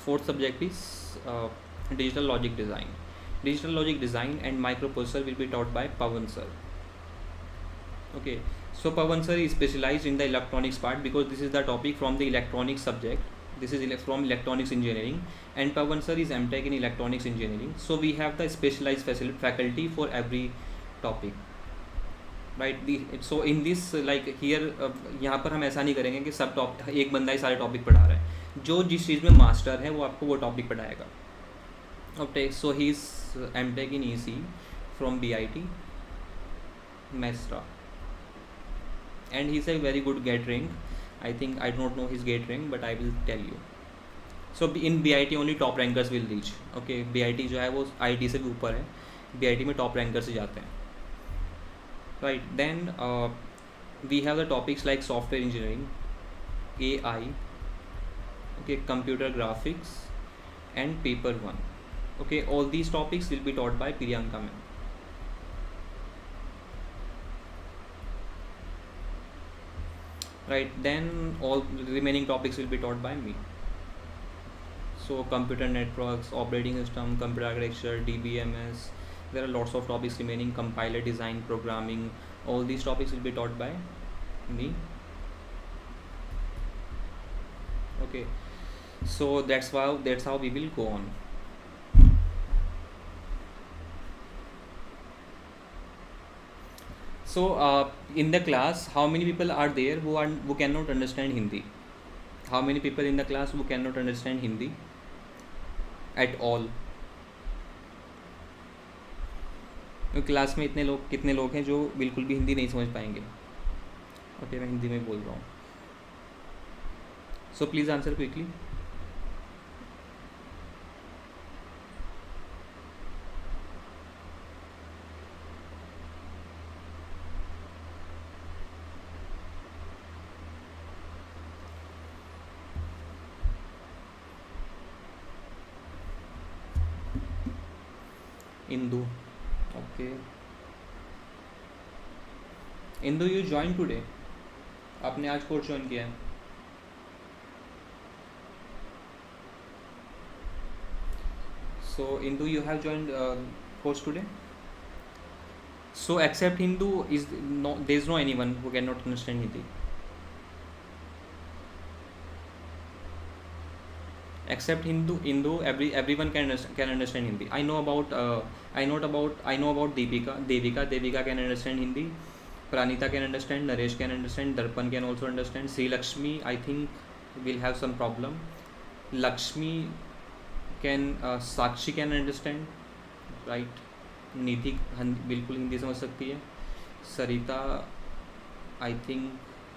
fourth subject is digital logic design. Digital logic design and microprocessor will be taught by Pawan sir. Okay, so Pawan sir is specialized in the electronics part, because this is the topic from the electronics subject. This is from electronics engineering, and Pawan sir is MTech in electronics engineering. So we have the specialized faculty for every topic, right? So in this like here यहाँ पर हम ऐसा नहीं करेंगे कि सब एक बंदा ही सारे टॉपिक पढ़ा रहा है. जो जिस चीज़ में मास्टर है वो आपको वो टॉपिक पढ़ाएगा. Okay, so he is MTech in EC from BIT Mestra, and he's a very good GATE rank. I think I don't know his GATE rank, but I will tell you. So in BIT only top rankers will reach. Okay, BIT जो है वो IIT से भी ऊपर है, BIT में top rankers ही जाते हैं, right? Then we have the topics like software engineering, AI, okay, computer graphics, and paper 1. Okay, all these topics will be taught by Priyanka ma'am. Right, then all remaining topics will be taught by me. So computer networks, operating system, computer architecture, DBMS, there are lots of topics remaining, compiler design, programming, all these topics will be taught by me. Okay, so that's how we will go on. So in the class, how many people are there who cannot understand Hindi? How many people in the class who cannot understand Hindi at all? Class में कितने लोग हैं जो बिल्कुल भी हिंदी नहीं समझ पाएंगे? ओके, मैं हिंदी में बोल रहा हूँ. So please answer quickly. Indu. Okay. Indu, you joined today. आपने आज कोर्स ज्वाइन किया है. So Indu, you have joined course today. So except Hindu, is no, there is no anyone who cannot understand Hindi. Except Hindu, everyone can understand Hindi. I know about Deepika. Devika can understand Hindi. Pranita can understand. Naresh can understand. Darpan can also understand. Sri Lakshmi, I think, will have some problem. Lakshmi can, Sakshi can understand, right? निधि बिल्कुल हिंदी समझ सकती है. Sarita, I think,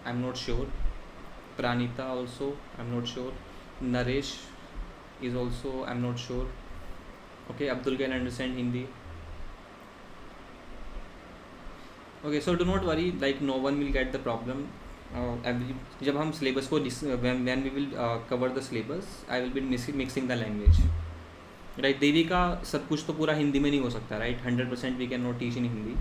I am not sure. Pranita also, I am not sure. Naresh is also, I'm not sure. Okay, Abdul can understand Hindi. Okay, so do not worry, like no one will get the problem. जब हम syllabus को when we will cover the syllabus, I will be mixing the language. Right, देवी का सब कुछ तो पूरा हिंदी में नहीं हो सकता, right? 100% we cannot teach in Hindi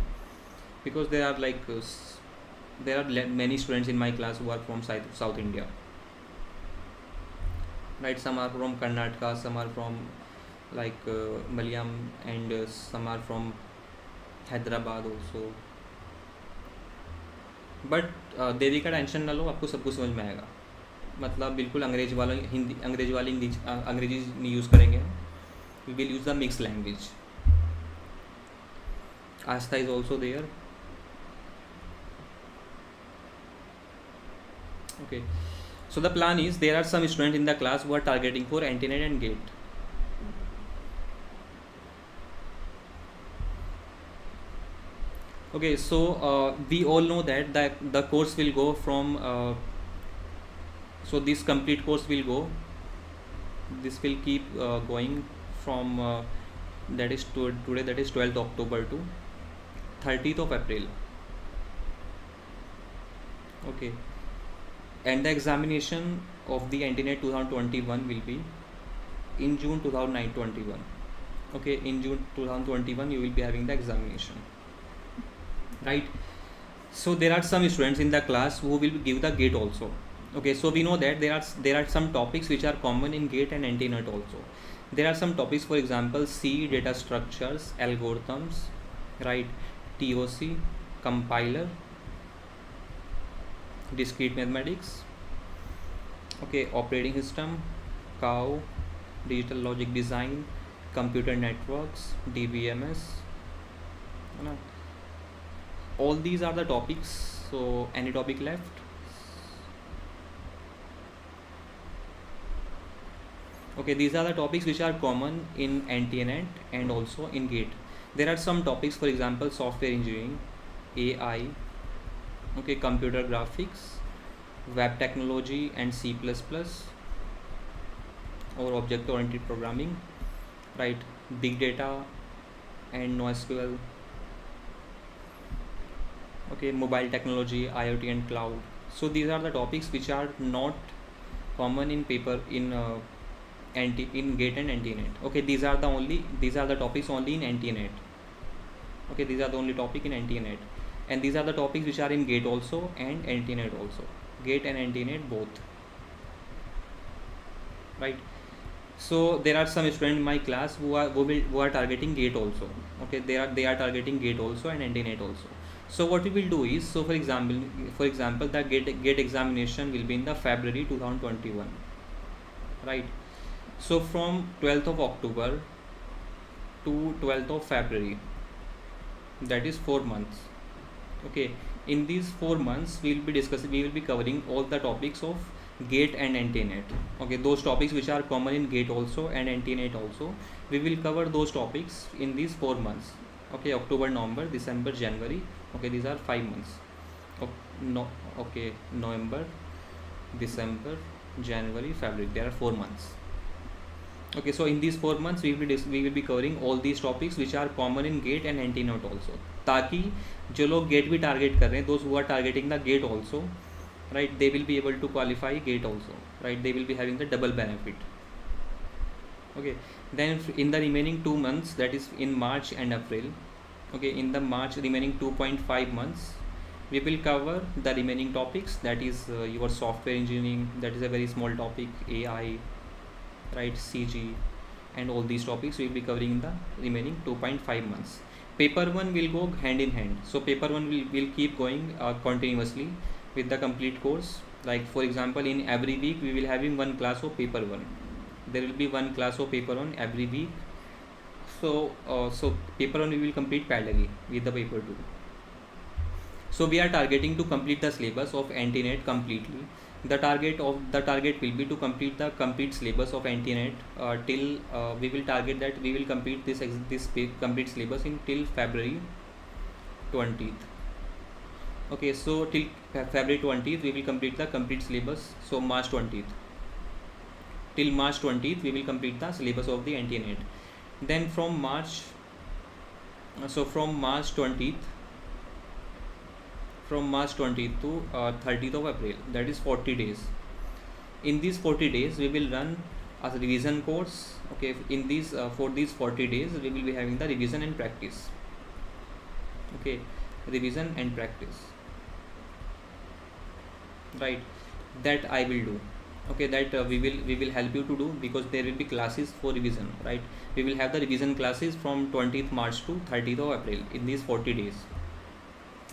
because there are many students in my class who are from South India. Right, some are from Karnataka, some are from like Malayalam, and some are from Hyderabad also. But देवी का tension ना लो, आपको सब कुछ समझ में आएगा. मतलब बिल्कुल अंग्रेजी वाली अंग्रेजी नहीं यूज़ करेंगे. We will use the mixed language. Asta is also there. Okay. So the plan is, there are some students in the class who are targeting for anti-NET and GATE. Okay, so we all know that the course will go from, so this complete course will go, this will keep going from that is today, that is 12th October to 30th of April. Okay. And the examination of the anti-NET 2021 will be in June 2021. Okay, in June 2021 you will be having the examination, right? So there are some students in the class who will give the GATE also. Okay, so we know that there are some topics which are common in GATE and anti-NET also. There are some topics, for example, C, data structures, algorithms, right? TOC, compiler, discrete mathematics, okay, operating system, cow, digital logic design, computer networks, DBMS, you know, all these are the topics. So any topic left? Okay, these are the topics which are common in anti-NET and also in GATE. There are some topics, for example, software engineering, AI, okay, computer graphics, web technology and C++, or object oriented programming, right? Big data and NoSQL, okay, mobile technology, IoT and cloud. So these are the topics which are not common in paper in GATE and anti-NET. Okay, these are the topics only in anti-NET. Okay, these are the only topic in anti-NET, and these are the topics which are in GATE also and anti-NET also. GATE and anti-NET both, right? So there are some students in my class who are targeting GATE also. Okay, they are targeting GATE also and anti-NET also. So what we will do is, so for example, the GATE examination will be in the February 2021, right? So from 12th of October to 12th of February, that is 4 months. Okay, in these 4 months we will be covering all the topics of GATE and anti-NET. Okay, those topics which are common in GATE also and anti-NET also, we will cover those topics in these 4 months. Okay, October, November, December, January. Okay, these are 5 months. Okay, November, December, January, February, there are 4 months. Okay, so in these 4 months we will be covering all these topics which are common in GATE and anti-NET also, ताकि जो लोग GATE भी target कर रहे हैं, those who are targeting the GATE also, right, they will be able to qualify GATE also, right? They will be having the double benefit. Okay, then in the remaining 2 months, that is in March and April, okay, in the March remaining 2.5 months, we will cover the remaining topics, that is your software engineering, that is a very small topic, AI, right, CG, and all these topics we will be covering in the remaining 2.5 months. Paper 1 will go hand in hand, so paper 1 will keep going continuously with the complete course. Like for example, in every week we will having one class of paper 1. There will be one class of paper 1 every week. So paper 1 we will complete parallelly with the paper 2. So we are targeting to complete the syllabus of Antinet completely. The target will be to complete the complete syllabus of Antinet till we will target that we will complete this complete syllabus in till February 20th. Okay, so till February 20th we will complete the complete syllabus. So March 20th, till March 20th we will complete the syllabus of the Antinet. Then from March 20th, from March 20th to 30th of April, that is 40 days. In these 40 days we will run a revision course. Okay, in these for these 40 days we will be having the revision and practice. Okay, revision and practice, right, that I will do. Okay, that we will help you to do, because there will be classes for revision, right. We will have the revision classes from 20th March to 30th of April in these 40 days.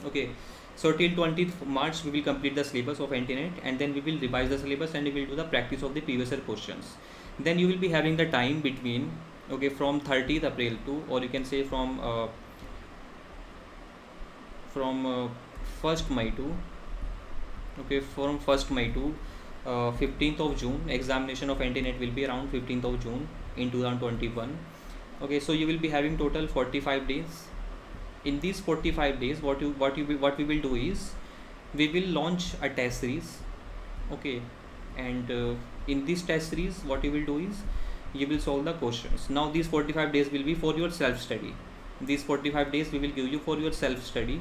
Okay, so till 20th March we will complete the syllabus of Antinet, and then we will revise the syllabus and we will do the practice of the previous year questions. Then you will be having the time between, okay, from 30th April to, or you can say from 1st May to, okay, from 1st May to 15th of June. Examination of Antinet will be around 15th of June in 2021. Okay, so you will be having total 45 days. In these 45 days, what we will do is we will launch a test series. Okay, and in this test series what you will do is you will solve the questions. Now these 45 days will be for your self study. These 45 days we will give you for your self study,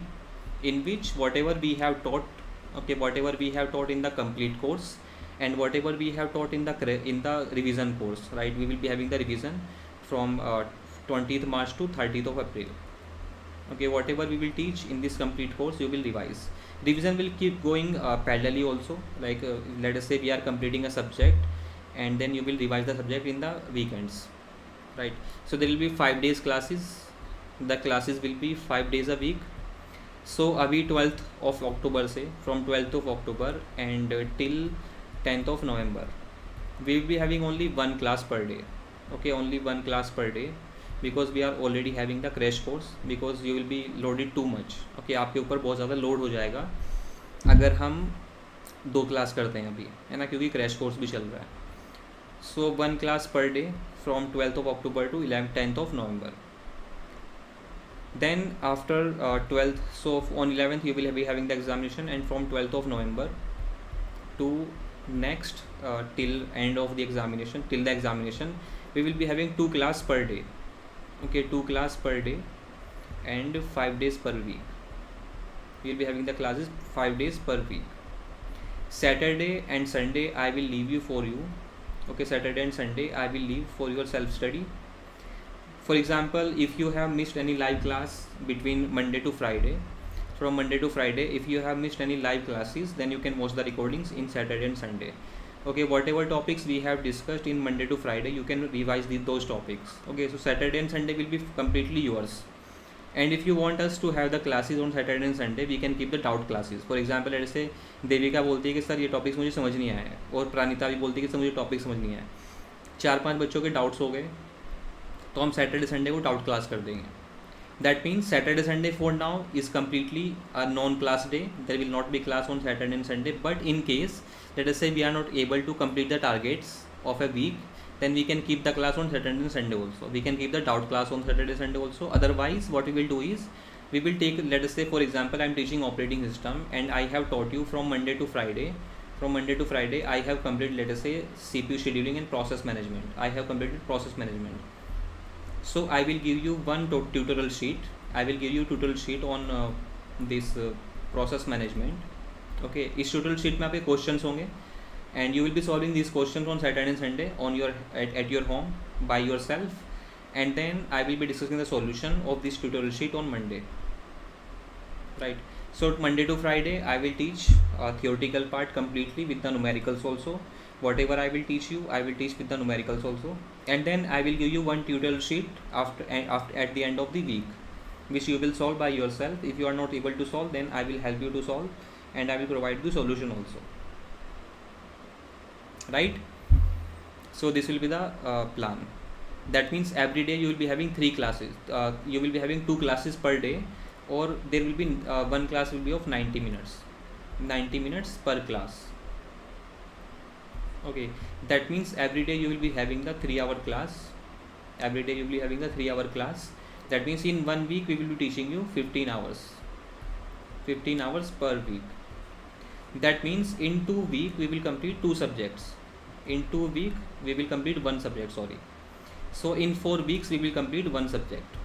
in which whatever we have taught, okay, whatever we have taught in the complete course and whatever we have taught in the revision course, right, we will be having the revision from 20th March to 30th of April. Okay, whatever we will teach in this complete course you will revise. Revision will keep going parallelly also, like let us say we are completing a subject and then you will revise the subject in the weekends, right. So there will be 5 days classes. The classes will be 5 days a week. So abhi 12th of October से, from 12th of October and till 10th of November we will be having only one class per day. Okay, only one class per day, because we are already having the crash course, because you will be loaded too much. Okay, आपके ऊपर बहुत ज़्यादा load हो जाएगा अगर हम 2 class करते हैं अभी, है ना, क्योंकि क्रैश कोर्स भी चल रहा है. सो 1 class per day from 12th of October to 10th of November. Then after 12th, so on 11th you will be having the examination, and from 12th of November to next till end of the examination, till the examination, we will be having 2 class per day. Okay, 2 class per day and 5 days per week. We will be having the classes 5 days per week. Saturday and Sunday I will leave you for you. Okay, Saturday and Sunday I will leave for your self study. For example, if you have missed any live class between Monday to Friday, from Monday to Friday, if you have missed any live classes, then you can watch the recordings in Saturday and Sunday. Okay, whatever topics we have discussed in Monday to Friday, you can revise those topics. Okay, so Saturday and Sunday will be completely yours. And if you want us to have the classes on Saturday and Sunday, we can keep the doubt classes. For example, let's say Devika बोलती है कि sir ये topics मुझे समझ नहीं आया है, और प्रानिता भी बोलती है कि सर मुझे टॉपिक समझ नहीं आया. 4-5 बच्चों के डाउट्स हो गए, तो हम सैटरडे संडे को डाउट क्लास कर देंगे. That means Saturday Sunday for now is completely a non-class day. There will not be class on Saturday and Sunday. But in case, let us say we are not able to complete the targets of a week, then we can keep the class on Saturday and Sunday also. We can keep the doubt class on Saturday Sunday also. Otherwise, what we will do is, we will take, let us say for example, I am teaching operating system and I have taught you from Monday to Friday. From Monday to Friday, I have completed, let us say, CPU scheduling and process management. I have completed process management. So I will give you one tutorial sheet. I will give you tutorial sheet on this process management. Okay, इस tutorial sheet में आपके questions होंगे, and you will be solving these questions on Saturday and Sunday on your at your home by yourself, and then I will be discussing the solution of this tutorial sheet on Monday, right? So Monday to Friday I will teach a theoretical part completely with the numericals also. Whatever I will teach you, I will teach with the numericals also, and then I will give you one tutorial sheet after at the end of the week, which you will solve by yourself. If you are not able to solve, then I will help you to solve, and I will provide the solution also, right? So this will be the plan. That means every day you will be having 3 classes. You will be having 2 classes per day, or there will be one class will be of 90 minutes, 90 minutes per class. Okay, that means every day you will be having the 3-hour class. Every day you will be having the 3-hour class. That means in 1 week we will be teaching you 15 hours, 15 hours per week. That means in 2 weeks we will complete 2 subjects. In 2 weeks we will complete 1 subject, sorry. So in 4 weeks we will complete 1 subject.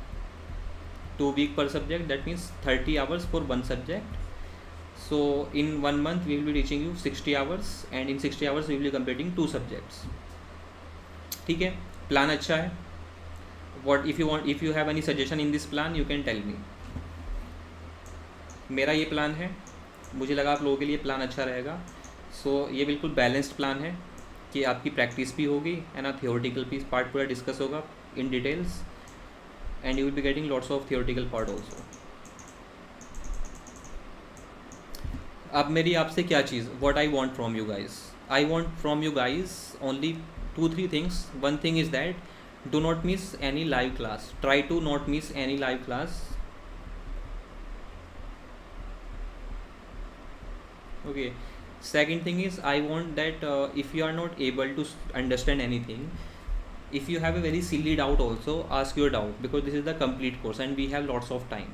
2 weeks per subject, that means 30 hours for 1 subject. So in 1 month we will be teaching you 60 hours, and in 60 hours we will be completing 2 subjects. ठीक है, plan अच्छा है. What if you have any suggestion in this plan, you can tell me. मेरा ये plan है, मुझे लगा आप लोगों के लिए प्लान अच्छा रहेगा. सो ये बिल्कुल बैलेंस्ड प्लान है कि आपकी प्रैक्टिस भी होगी एंड ना थियोरेटिकल भी पार्ट पूरा डिस्कस होगा in details, and you will be getting lots of theoretical part also. अब मेरी आपसे क्या चीज़, what I want from you guys, I want from you guys only 2-3 things. One thing is that do not miss any live class. Try to not miss any live class. Okay, second thing is I want that if you are not able to understand anything, if you have a very silly doubt also, ask your doubt, because this is the complete course and we have lots of time.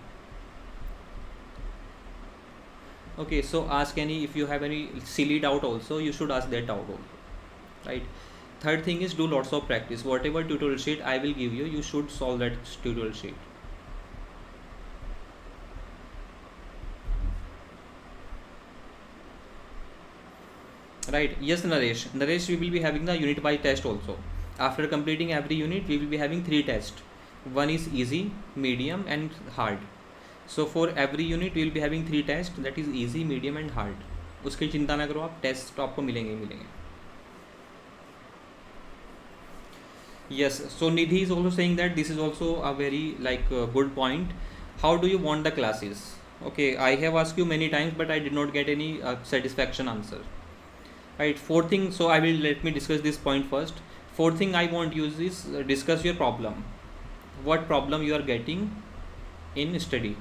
Okay, so ask any, if you have any silly doubt also, you should ask that doubt also, right? Third thing is do lots of practice. Whatever tutorial sheet I will give you, you should solve that tutorial sheet. Right? Yes, Naresh. Naresh, we will be having the unit by test also. After completing every unit, we will be having 3 tests. One is easy, medium and hard. So for every unit we will be having 3 tests, that is easy, medium and hard. उसकी चिंता ना करो आप, test तो आपको मिलेंगे ही मिलेंगे. Yes, so Nidhi is also saying that this is also a very good point. How do you want the classes? Okay, I have asked you many times, but I did not get any satisfaction answer. Right, fourth thing, so let me discuss this point first. Fourth thing I want you is discuss your problem. What problem you are getting in study?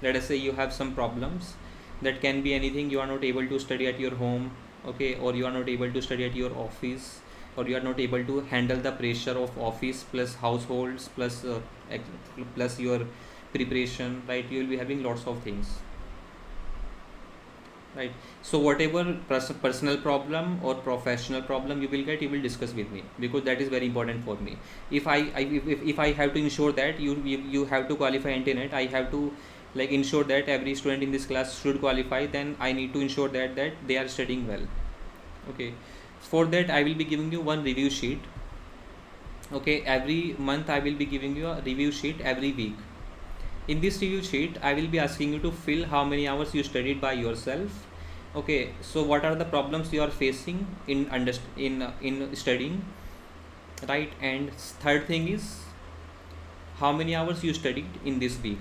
Let us say you have some problems. That can be anything. You are not able to study at your home, okay, or you are not able to study at your office, or you are not able to handle the pressure of office plus households plus your preparation, right? You will be having lots of things, right? So whatever personal problem or professional problem you will get, you will discuss with me, because that is very important for me. If I have to ensure that you have to qualify internet, I have to ensure that every student in this class should qualify, then I need to ensure that they are studying well. Okay, for that I will be giving you one review sheet. Okay, every month I will be giving you a review sheet every week. In this review sheet I will be asking you to fill how many hours you studied by yourself. Okay, so what are the problems you are facing in studying, right? And third thing is how many hours you studied in this week,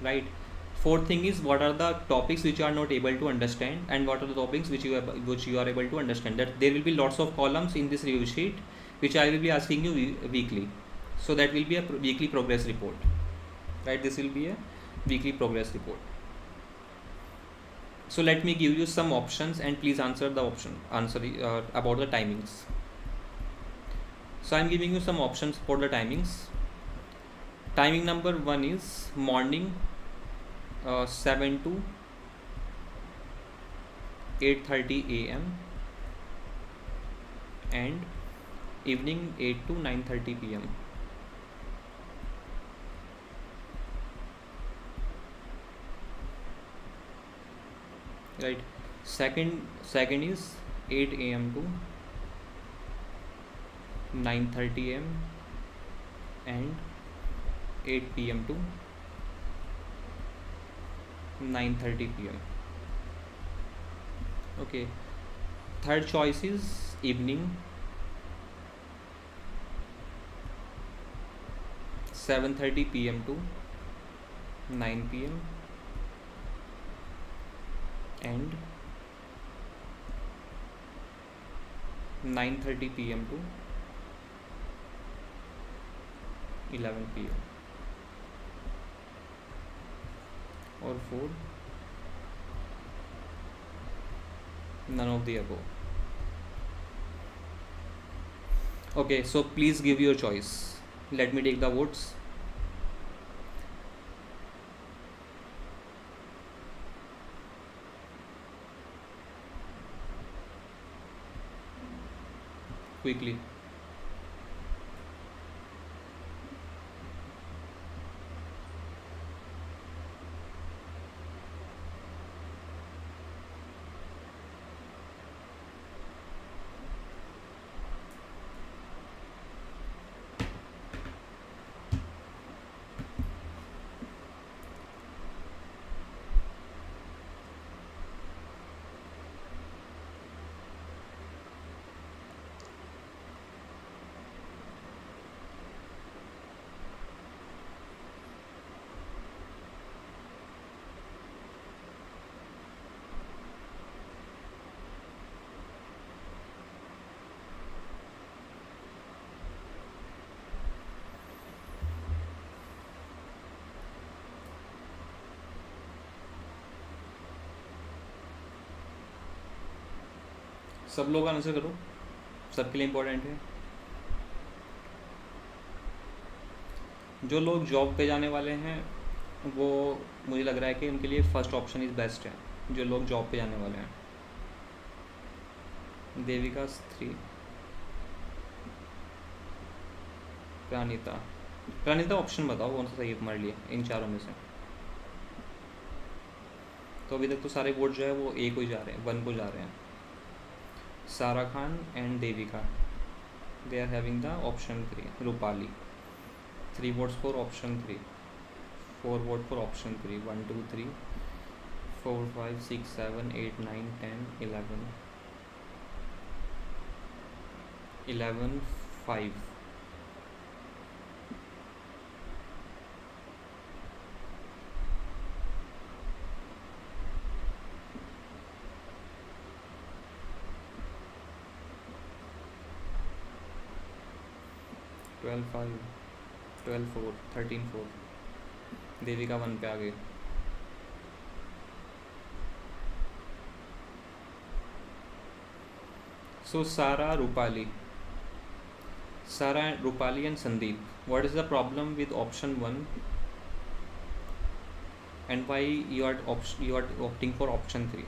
right? Fourth thing is what are the topics which you are not able to understand, and what are the topics which you are able to understand. That there will be lots of columns in this review sheet which I will be asking you weekly. So that will be a weekly progress report, right? This will be a weekly progress report. So let me give you some options, and please answer about the timings. So I am giving you some options for the timings. Timing number 1 is morning 7 to 8:30 a.m. and evening 8 to 9:30 p.m. Right. Second is 8 a.m. to 9:30 a.m. and 8 p.m. to 9:30 p.m. Okay. Third choice is evening, 7:30 p.m. to 9 p.m. and 9:30 p.m. to 11 p.m. or 4, none of the above. Okay, so please give your choice. Let me take the votes. Quickly. सब लोग answer करो, सबके लिए important है। जो लोग job पे जाने वाले हैं वो मुझे लग रहा है कि उनके लिए फर्स्ट ऑप्शन इज़ बेस्ट है। जो लोग जॉब पे जाने वाले हैं, देविका 3, प्राणिता ऑप्शन बताओ कौन सा सही है तुम्हारे लिए इन चारों में से। तो अभी तक तो सारे वोट जो है वो ए को ही जा रहे हैं, 1 को जा रहे हैं। सारा Khan and Devika, they are having the option 3. Rupali, 3 votes for option 3, 4 vote for option 3, 1 2 3 4 5 6 7 8 9 10 11 5. Twelve 5, 12 4, 13 4. Devika 1 पे आ गई। So Sara Rupali and Sandeep, what is the problem with option 1 and why you are opting for option 3?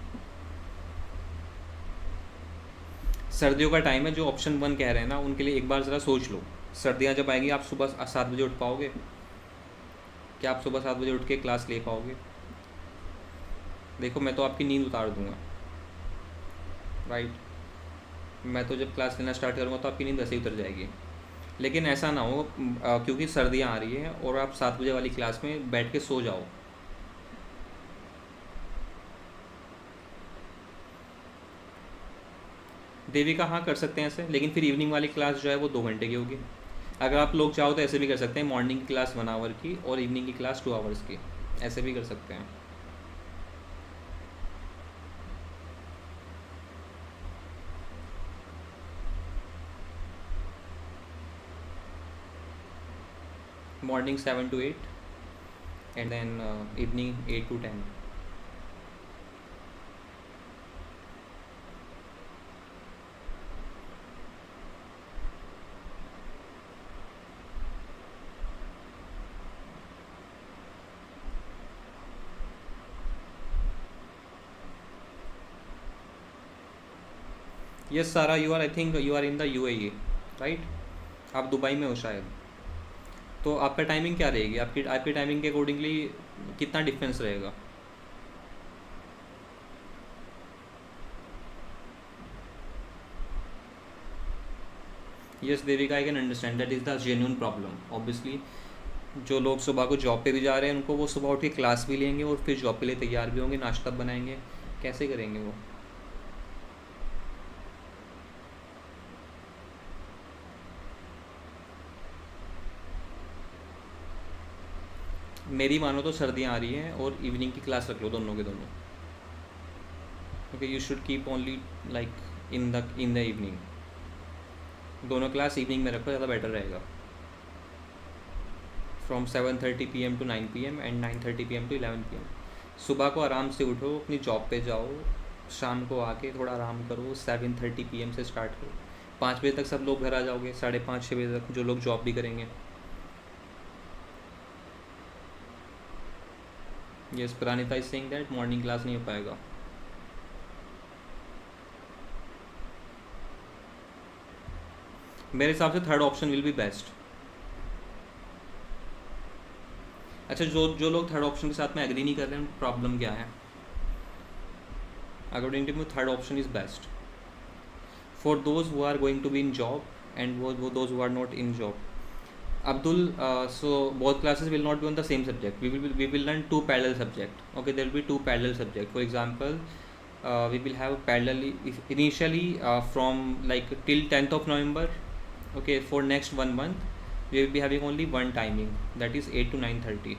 सर्दियों का टाइम है, जो ऑप्शन 1 कह रहे हैं ना उनके लिए एक बार ज़रा सोच लो। सर्दियाँ जब आएंगी आप सुबह 7 बजे उठ पाओगे? क्या आप सुबह 7 बजे उठ के क्लास ले पाओगे? देखो मैं तो आपकी नींद उतार दूंगा, राइट। मैं तो जब क्लास लेना स्टार्ट करूँगा तो आपकी नींद वैसे ही उतर जाएगी। लेकिन ऐसा ना हो क्योंकि सर्दियाँ आ रही हैं और आप 7 बजे वाली क्लास में बैठ के सो जाओ। देविका हाँ कर सकते हैं ऐसे, लेकिन फिर इवनिंग वाली क्लास जो है वो 2 घंटे की होगी। अगर आप लोग चाहो तो ऐसे भी कर सकते हैं, मॉर्निंग की क्लास 1 आवर की और इवनिंग की क्लास 2 आवर्स की, ऐसे भी कर सकते हैं। Morning 7 to 8 and then evening 8 to 10. Yes Sara, you are, I think you are in the UAE, right. आप दुबई में हो शायद। तो आपका टाइमिंग क्या रहेगी? आपकी टाइमिंग के अकॉर्डिंगली कितना डिफरेंस रहेगा? Yes Devika, I can understand that is the genuine problem. Obviously जो लोग सुबह को जॉब पे भी जा रहे हैं उनको वो सुबह उठ के क्लास भी लेंगे और फिर जॉब के लिए तैयार भी होंगे, नाश्ता बनाएंगे, कैसे करेंगे वो? मेरी मानो तो सर्दियाँ आ रही हैं और इवनिंग की क्लास रख लो दोनों के दोनों। Okay, you should keep only like in the evening, दोनों क्लास इवनिंग में रखो, ज़्यादा बेटर रहेगा। From 7:30 PM to 9 PM and 9:30 PM to 11 PM। सुबह को आराम से उठो, अपनी जॉब पे जाओ, शाम को आके थोड़ा आराम करो, 7:30 PM से स्टार्ट करो, 5 बजे तक सब लोग घर आ जाओगे, 5:30 6 बजे तक जो लोग जॉब भी करेंगे। Yes, Pranita is saying that morning class नहीं हो पाएगा। मेरे हिसाब से third option will be best. अच्छा, जो जो लोग थर्ड ऑप्शन के साथ में एग्री नहीं कर रहे हैं, प्रॉब्लम क्या है? According to me third option is best for those who are going to be in job and वो those who are not in job. Abdul, so both classes will not be on the same subject. We will learn two parallel subject. Okay, there will be two parallel subject. For example, we will have parallelly initially from like till 10th of November. Okay, for next 1 month, we will be having only one timing, that is 8 to 9:30.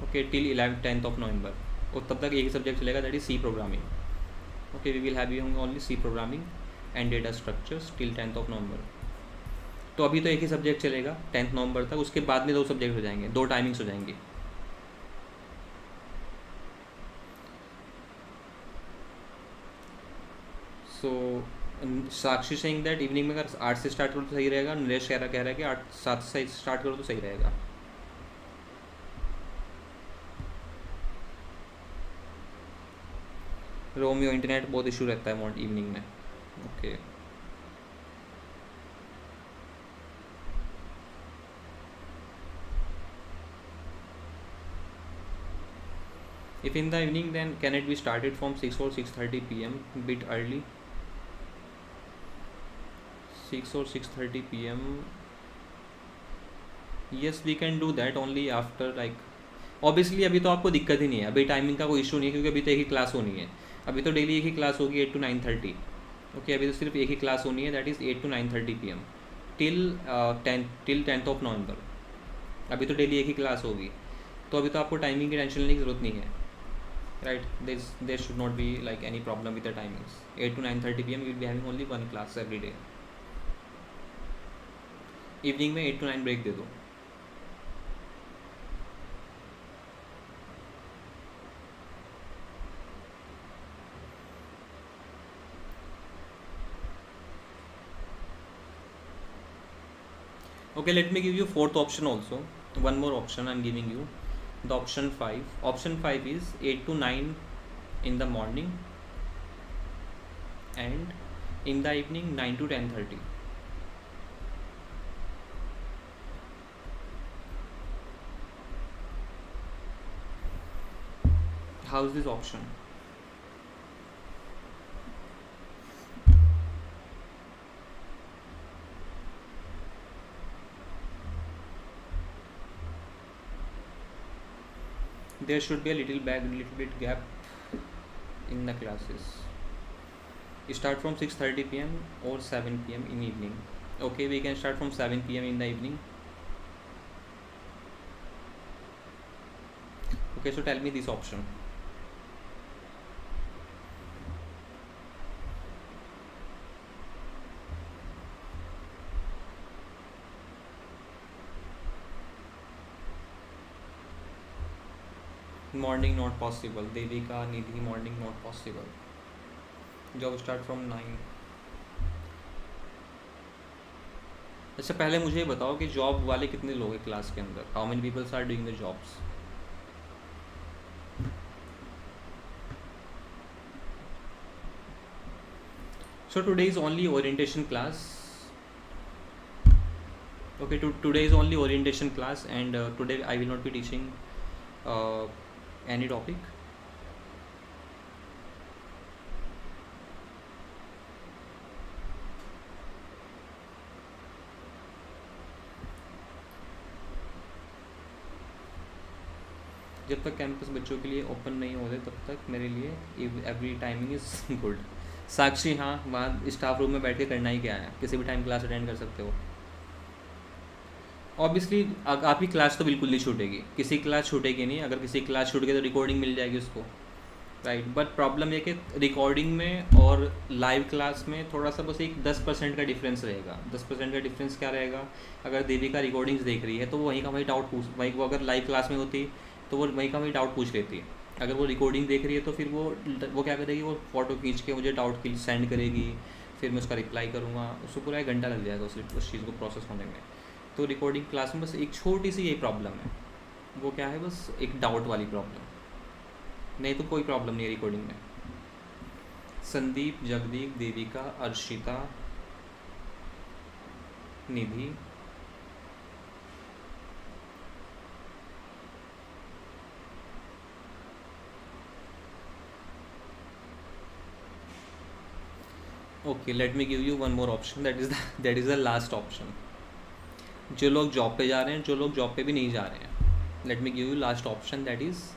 Okay, till 11th 10th of November. और तब तक एक ही subject चलेगा, that is C programming. Okay, we will have only C programming and data structures till 10th of November. तो अभी तो एक ही subject चलेगा 10th नवंबर तक, उसके बाद में दो सब्जेक्ट हो जाएंगे, दो टाइमिंग्स हो जाएंगी। सो साक्षी सेइंग दैट इवनिंग में अगर 8 से स्टार्ट करो तो सही रहेगा। नरेश कह रहा है कि 7 से स्टार्ट करो तो सही रहेगा। रोमियो, इंटरनेट बहुत इशू रहता है इवनिंग में। Okay, if in the evening then can it be started from 6 or 6:30 PM, bit early? 6 or 6:30 PM, yes we can do that only after like obviously अभी तो आपको दिक्कत ही नहीं है, अभी टाइमिंग का कोई इशू नहीं है क्योंकि अभी तो एक ही क्लास होनी है। अभी तो डेली एक ही क्लास होगी 8 to 9:30। ओके, अभी तो सिर्फ एक ही क्लास होनी है, that is 8 to 9:30 PM till 10th of November। अभी तो डेली एक ही क्लास होगी, तो अभी तो आपको टाइमिंग की टेंशन लेने की ज़रूरत नहीं है, right? There should not be like any problem with the timings. 8 to 9:30 PM we will be having only one class every day. Evening में 8 to 9 ब्रेक दे दो। Okay, let me give you fourth option also. One more option I'm giving you. The option 5. Option 5 is 8 to 9 in the morning and in the evening 9 to 10:30. How's this option? There should be a little bit gap in the classes. Start from 6:30 PM or 7 PM in evening. Okay, we can start from 7 PM in the evening. Okay, so tell me this option. Morning not possible. Devika, Nidhi, morning not possible. Job start from 9. अच्छा, पहले मुझे ये बताओ कि job वाले कितने लोग हैं क्लास के अंदर? How many peoples are doing the jobs? So today is only orientation class. Okay, today is only orientation class and today I will not be teaching any topic. जब तक कैंपस बच्चों के लिए ओपन नहीं होते तब तक मेरे लिए एवरी टाइमिंग इज़ गुड। साक्षी, हाँ, वहाँ स्टाफ रूम में बैठ के करना ही क्या है, किसी भी टाइम क्लास अटेंड कर सकते हो। ऑब्वियसली आपकी क्लास तो बिल्कुल नहीं छूटेगी, किसी क्लास छूटेगी नहीं, अगर किसी क्लास छूट गई तो रिकॉर्डिंग मिल जाएगी उसको, राइट। बट प्रॉब्लम ये कि रिकॉर्डिंग में और लाइव क्लास में थोड़ा सा बस एक 10% का डिफरेंस रहेगा। 10% का डिफरेंस क्या रहेगा, अगर देविका रिकॉर्डिंग्स देख रही है तो वो वहीं का वहीं डाउट पूछ, वहीं वो अगर लाइव क्लास में होती तो वो वहीं का वहीं डाउट पूछ लेती है। अगर वो रिकॉर्डिंग देख रही है तो फिर वो क्या करेगी, वो फ़ोटो खींच के मुझे डाउट की सेंड करेगी, फिर मैं उसका रिप्लाई करूँगा, उसको पूरा 1 घंटा लग जाएगा उस चीज़ को प्रोसेस होने में। तो रिकॉर्डिंग क्लास में बस एक छोटी सी यही प्रॉब्लम है, वो क्या है, बस एक डाउट वाली प्रॉब्लम, नहीं तो कोई प्रॉब्लम नहीं है रिकॉर्डिंग में। Sandeep, Jagdeep, Devika, Arshita, Nidhi, okay, let me give you one more option, that is the last option. जो लोग जॉब पे जा रहे हैं, जो लोग जॉब पे भी नहीं जा रहे हैं, late me give you last option, that is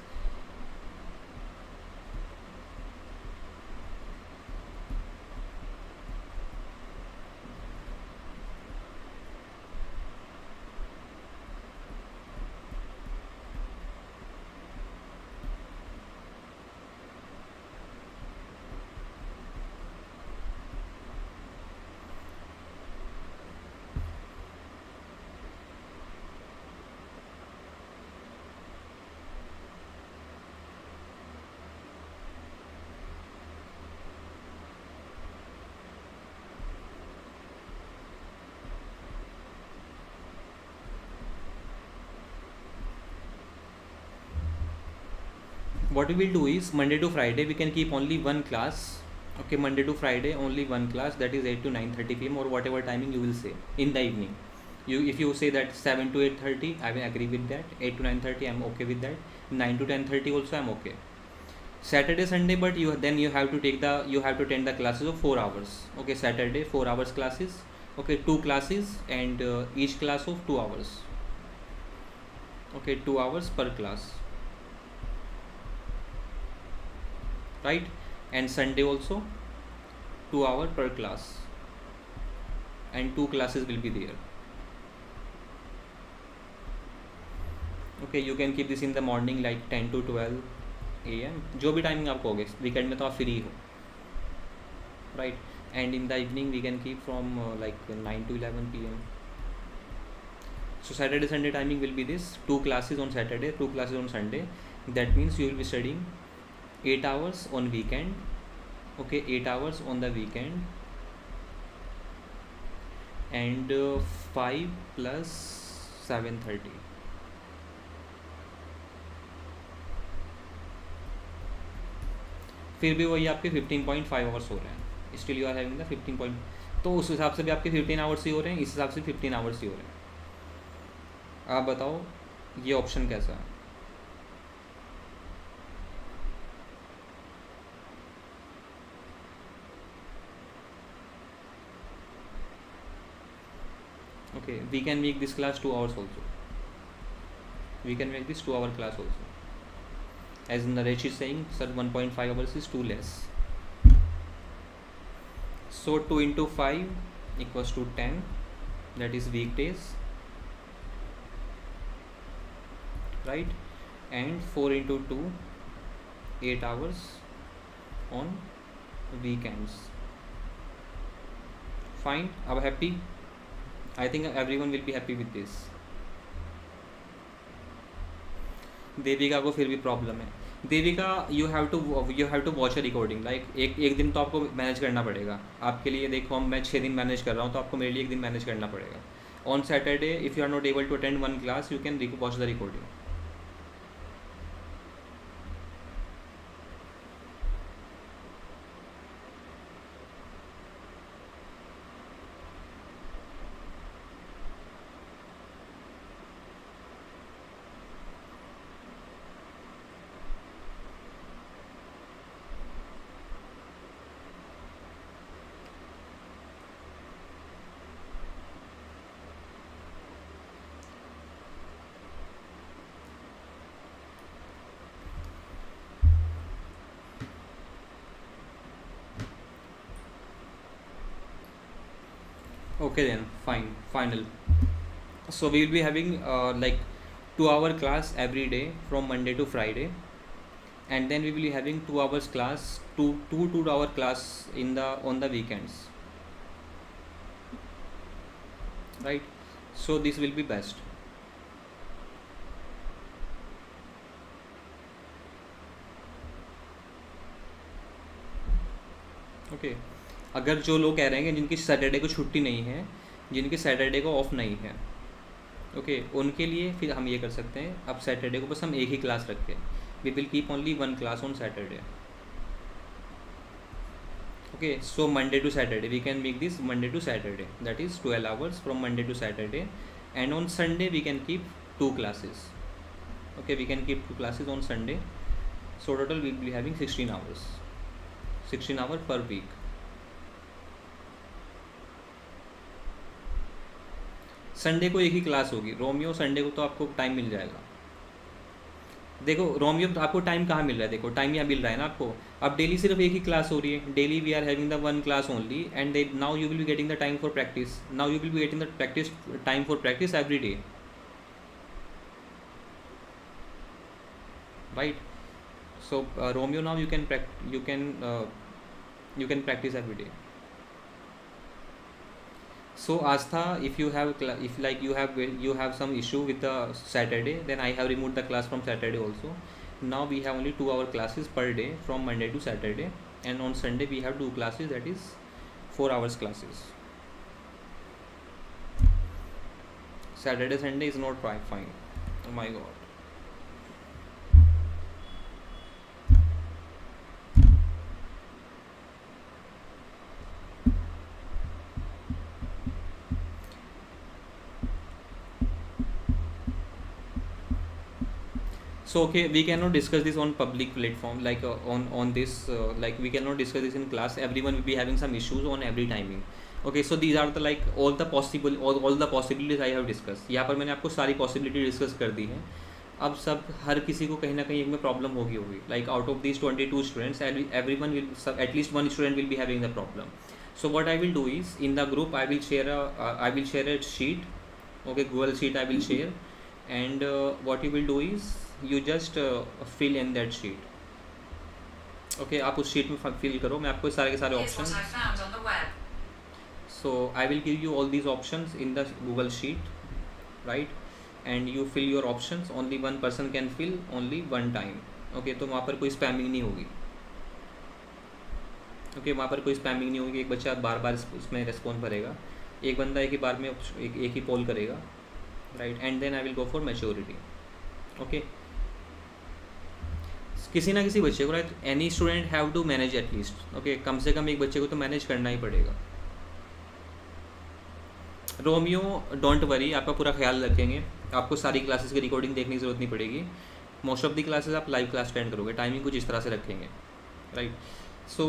what we will do is Monday to Friday we can keep only one class. Okay, Monday to Friday only one class, that is 8 to 9:30 p.m. or whatever timing you will say in the evening. If you say that 7 to 8:30, I will agree with that. 8 to 9:30, I'm okay with that. 9 to 10:30 also I'm okay. Saturday, Sunday, but you have to attend the classes of 4 hours. Okay, Saturday 4 hours classes. Okay, 2 classes and each class of 2 hours. Okay, 2 hours per class, right? And Sunday also 2 hours per class and 2 classes will be there. Okay, you can keep this in the morning like 10 to 12 am, जो भी timing आप कहोगे, weekend में तो आप free हो, right. And in the evening we can keep from like 9 to 11 pm. So Saturday, Sunday timing will be this: 2 classes on Saturday, 2 classes on Sunday. That means you will be studying 8 hours on weekend. Okay, 8 hours on the weekend and 5 plus 7:30. फिर भी वही आपके 15.5 hours हो रहे हैं, still you are having the 15 point, तो उस हिसाब से भी आपके 15 आवर्स ही हो रहे हैं, इस हिसाब से 15 आवर्स ही हो रहे हैं। आप बताओ ये ऑप्शन कैसा है? Okay, we can make this class 2 hours also. We can make this 2-hour class also. As Naresh is saying, sir, 1.5 hours is too less. So 2 into 5 equals to 10. That is weekdays, right? And 4 into 2, 8 hours on weekends. Fine. Are you happy? I think everyone will be happy with this. Devika को फिर भी problem है। Devika, you have to watch a recording, like एक दिन तो आपको manage करना पड़ेगा आपके लिए। देखो मैं 6 दिन मैनेज कर रहा हूँ, तो आपको मेरे लिए एक दिन मैनेज करना पड़ेगा। On Saturday if you are not able to attend one class, you can watch the recording. Okay then, fine, final. So we will be having like 2 hour class every day from Monday to Friday, and then we will be having 2 hours class, two 2 hour class in the on the weekends, right? So this will be best. Okay, अगर जो लोग कह रहे हैं कि जिनकी Saturday को छुट्टी नहीं है, जिनकी सैटरडे को ऑफ नहीं है, ओके, उनके लिए फिर हम ये कर सकते हैं, अब सैटरडे को बस हम एक ही क्लास रखें. We will keep only one class on Saturday. Okay, so Monday to Saturday we can make this Monday to Saturday, that is 12 hours from Monday to Saturday, and on Sunday we can keep two classes. Okay, we can keep two classes on Sunday, so total we will be having 16 hours, 16 hours per week. Sunday को एक ही class होगी Romeo, Sunday को तो आपको time मिल जाएगा. देखो Romeo, तो आपको टाइम कहाँ मिल रहा है, देखो टाइम यहाँ मिल रहा है ना आपको. अब डेली सिर्फ एक ही क्लास हो रही है, daily we are having the one class only, and now you will be getting the time for practice, now you will be getting the practice time for practice every day, right? So Romeo, now you can practice every day. So Astha, if you have if like you have some issue with the Saturday, then I have removed the class from Saturday also. Now we have only 2 hour classes per day from Monday to Saturday, and on Sunday we have two classes, that is 4 hours classes. Saturday Sunday is not fine. Oh my god. So okay, we cannot discuss this on public platform, like on this like we cannot discuss this in class. Everyone will be having some issues on every timing. Okay, so these are the like all the possibilities I have discussed. यहाँ पर मैंने आपको सारी possibility discuss कर दी है. अब सब हर किसी को कहीं ना कहीं एक में प्रॉब्लम होगी. Like out of these 22 students, everyone will at least one student will be having the problem. So what I will do is, in the group I will share a sheet. Okay, Google sheet I will share, and what you will do is you just fill in that sheet. Okay, आप उस sheet में fill करो. मैं आपको सारे के सारे option, so I will give you all these options in the Google sheet, right? And you fill your options. Only one person can fill only one time. Okay, तो वहाँ पर कोई स्पैमिंग नहीं होगी. ओके, वहाँ पर कोई स्पैमिंग नहीं होगी. एक बच्चा बार बार उसमें रिस्पॉन्स भरेगा, एक बंदा एक ही बार में एक ही पोल करेगा, right? And then I will go for maturity. Okay, किसी ना किसी बच्चे को, right, any student have to manage at least. Okay, कम से कम एक बच्चे को तो मैनेज करना ही पड़ेगा. रोमियो डोंट वरी, आपका पूरा ख्याल रखेंगे. आपको सारी क्लासेस की रिकॉर्डिंग देखने की ज़रूरत नहीं पड़ेगी. मोस्ट ऑफ द क्लासेस आप लाइव क्लास अटेंड करोगे. टाइमिंग कुछ इस तरह से रखेंगे, right? So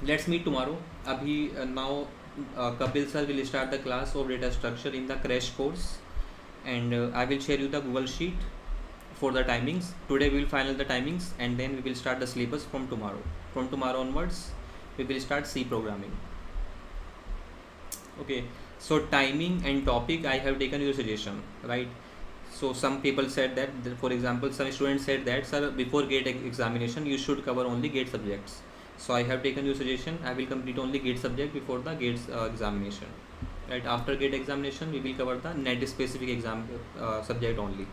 let's meet tomorrow. अभी now Kapil sir will start the class of data structure in the crash course, and I will share you the Google sheet for the timings. Today we will final the timings, and then we will start the syllabus from tomorrow. From tomorrow onwards we will start C programming. Okay, so timing and topic I have taken your suggestion, right? So some people said that, for example, some students said that, sir, before GATE examination you should cover only GATE subjects. So I have taken your suggestion. I will complete only GATE subject before the GATE examination, right? After GATE examination we will cover the NET specific exam subject only.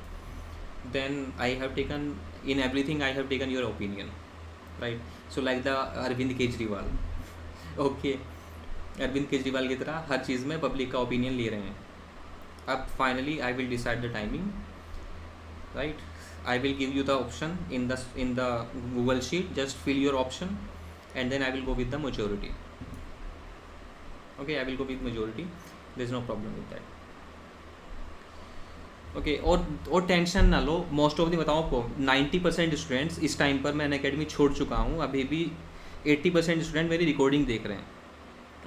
Then I have taken, in everything I have taken your opinion, right? So like the Arvind Kejriwal. Okay, Arvind Kejriwal की तरह हर चीज़ में public का opinion ले रहे हैं. अब finally I will decide the timing, right? I will give you the option in the Google sheet. Just fill your option, and then I will go with the majority. Okay, I will go with majority. There is no problem with that. Okay, और tension ना लो. Most of the बताऊँ आपको, 90% students इस time पर मैं Unacademy छोड़ चुका हूँ. अभी भी 80% स्टूडेंट मेरी रिकॉर्डिंग देख रहे हैं.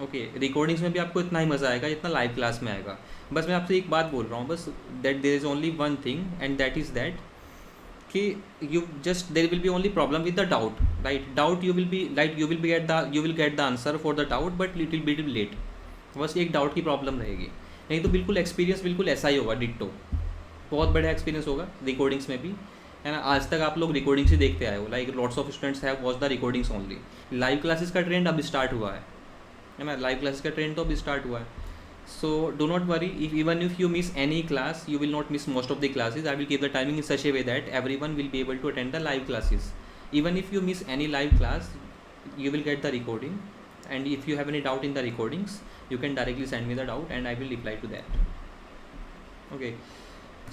ओके, रिकॉर्डिंग्स में भी आपको इतना ही मज़ा आएगा जितना लाइव क्लास में आएगा. बस मैं आपसे एक बात बोल रहा हूँ, बस that there is only one thing, and that is that कि you just there will be only problem with the doubt, right? Doubt you will be, like, you will get the answer for the doubt, but little bit late. बस एक doubt की problem रहेगी, नहीं तो बिल्कुल experience बिल्कुल ऐसा ही होगा, डिट्टो, बहुत बढ़िया एक्सपीरियंस होगा रिकॉर्डिंग्स में भी, है ना। आज तक आप लोग रिकॉर्डिंग्स ही देखते आए हो, like lots of students have watch the recordings only. Live classes का ट्रेंड अब स्टार्ट हुआ है ना, लाइव क्लासेस का ट्रेंड तो अब स्टार्ट हुआ है। So do not worry, if even if you miss any class, you will not miss most of the classes. I will keep the timing in such a way that everyone will be able to attend the live classes. Even if you miss any live class, you will get the recording, and if you have any doubt in the recordings, you can directly send me the doubt and I will reply to that. Okay,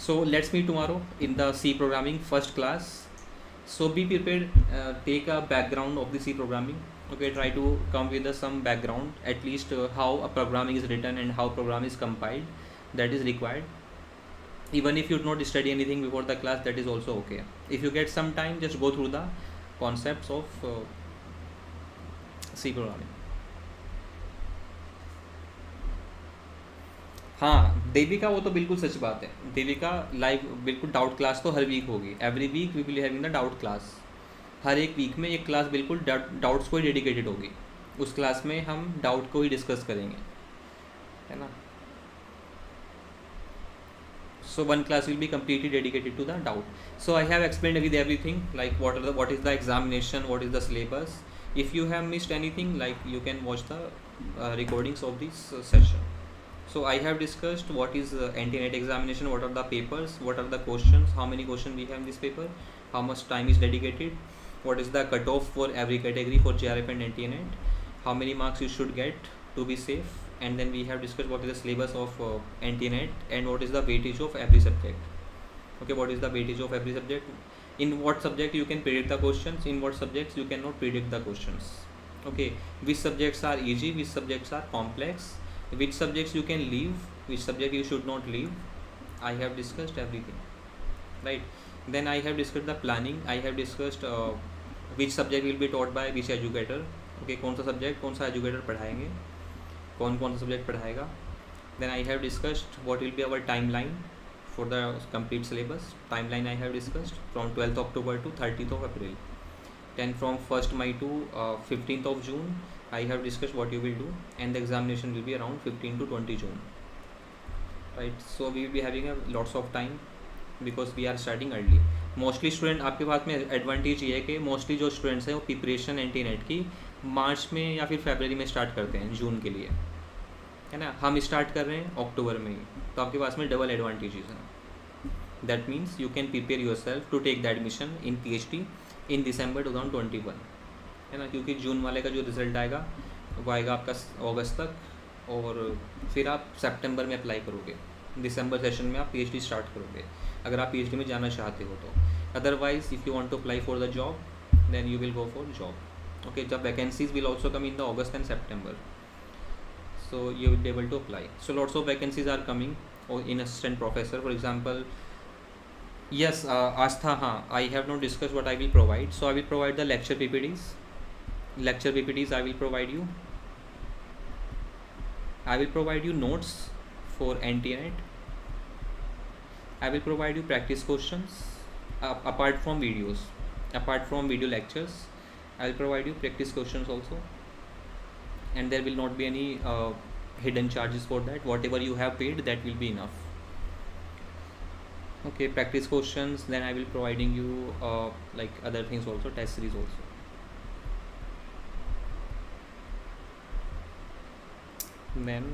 so let's meet tomorrow in the C programming first class. So be prepared, take a background of the C programming. Okay, try to come with some background, at least how a programming is written and how program is compiled, that is required. Even if you do not study anything before the class, that is also okay. If you get some time, just go through the concepts of C programming. हाँ, देविका, वो तो बिल्कुल सच बात है। Devika live बिल्कुल doubt class तो हर वीक होगी, every week we will having the doubt class. हर एक वीक में एक क्लास बिल्कुल डाउट्स को ही डेडिकेटेड होगी। उस क्लास में हम डाउट को ही डिस्कस करेंगे, है ना। So one class will be completely dedicated to the doubt. So I have explained with everything, like what is the examination, what is the syllabus. If you have missed anything, like you can watch the recordings of this session. So I have discussed what is anti-NET examination, what are the papers, what are the questions, how many questions we have in this paper, how much time is dedicated, what is the cutoff for every category for JRF and anti-NET, how many marks you should get to be safe, and then we have discussed what is the syllabus of anti-NET and what is the weightage of every subject. Okay, what is the weightage of every subject, in what subject you can predict the questions, in what subjects you cannot predict the questions. Okay, which subjects are easy, which subjects are complex, which subjects you can leave, which subject you should not leave. I have discussed everything, right? Then I have discussed the planning. I have discussed which subject will be taught by which educator. Okay, कौन सा subject कौन सा educator पढ़ाएंगे, कौन कौन सा subject पढ़ाएगा. Then I have discussed what will be our timeline for the complete syllabus. Timeline I have discussed from 12th October to 30th of April. Then from 1st May to 15th of June, I have discussed what you will do, and the examination will be around 15 to 20 June. Right, so we will be having a lots of time because we are starting early. Mostly student आपके पास में advantage ये है कि mostly जो students हैं वो preparation anti-net की मार्च में या फिर फरवरी में स्टार्ट करते हैं, जून के लिए, है ना. हम स्टार्ट कर रहे हैं अक्टूबर में ही, तो आपके पास में डबल एडवांटेजेस हैं. That means you can prepare yourself to take the admission in PhD in December 2021, है ना. क्योंकि जून वाले का जो रिज़ल्ट आएगा वो आएगा आपका अगस्त तक, और फिर आप सितंबर में अप्लाई करोगे, दिसंबर सेशन में आप PhD स्टार्ट करोगे अगर आप PhD में जाना चाहते हो तो. Otherwise if you want to apply for the job then you will go for job. Okay, जब vacancies will also come in the August and September, so you will be able to apply. So lots of vacancies are coming in assistant professor, for example. Yes, Astha, I have not discussed what I will provide. So I will provide the lecture PPTs. Lecture PPTs I will provide you. I will provide you notes for anti-NET. I will provide you practice questions apart from videos, apart from video lectures. I will provide you practice questions also, and there will not be any hidden charges for that. Whatever you have paid, that will be enough. Okay, practice questions. Then I will providing you like other things also, test series also. Then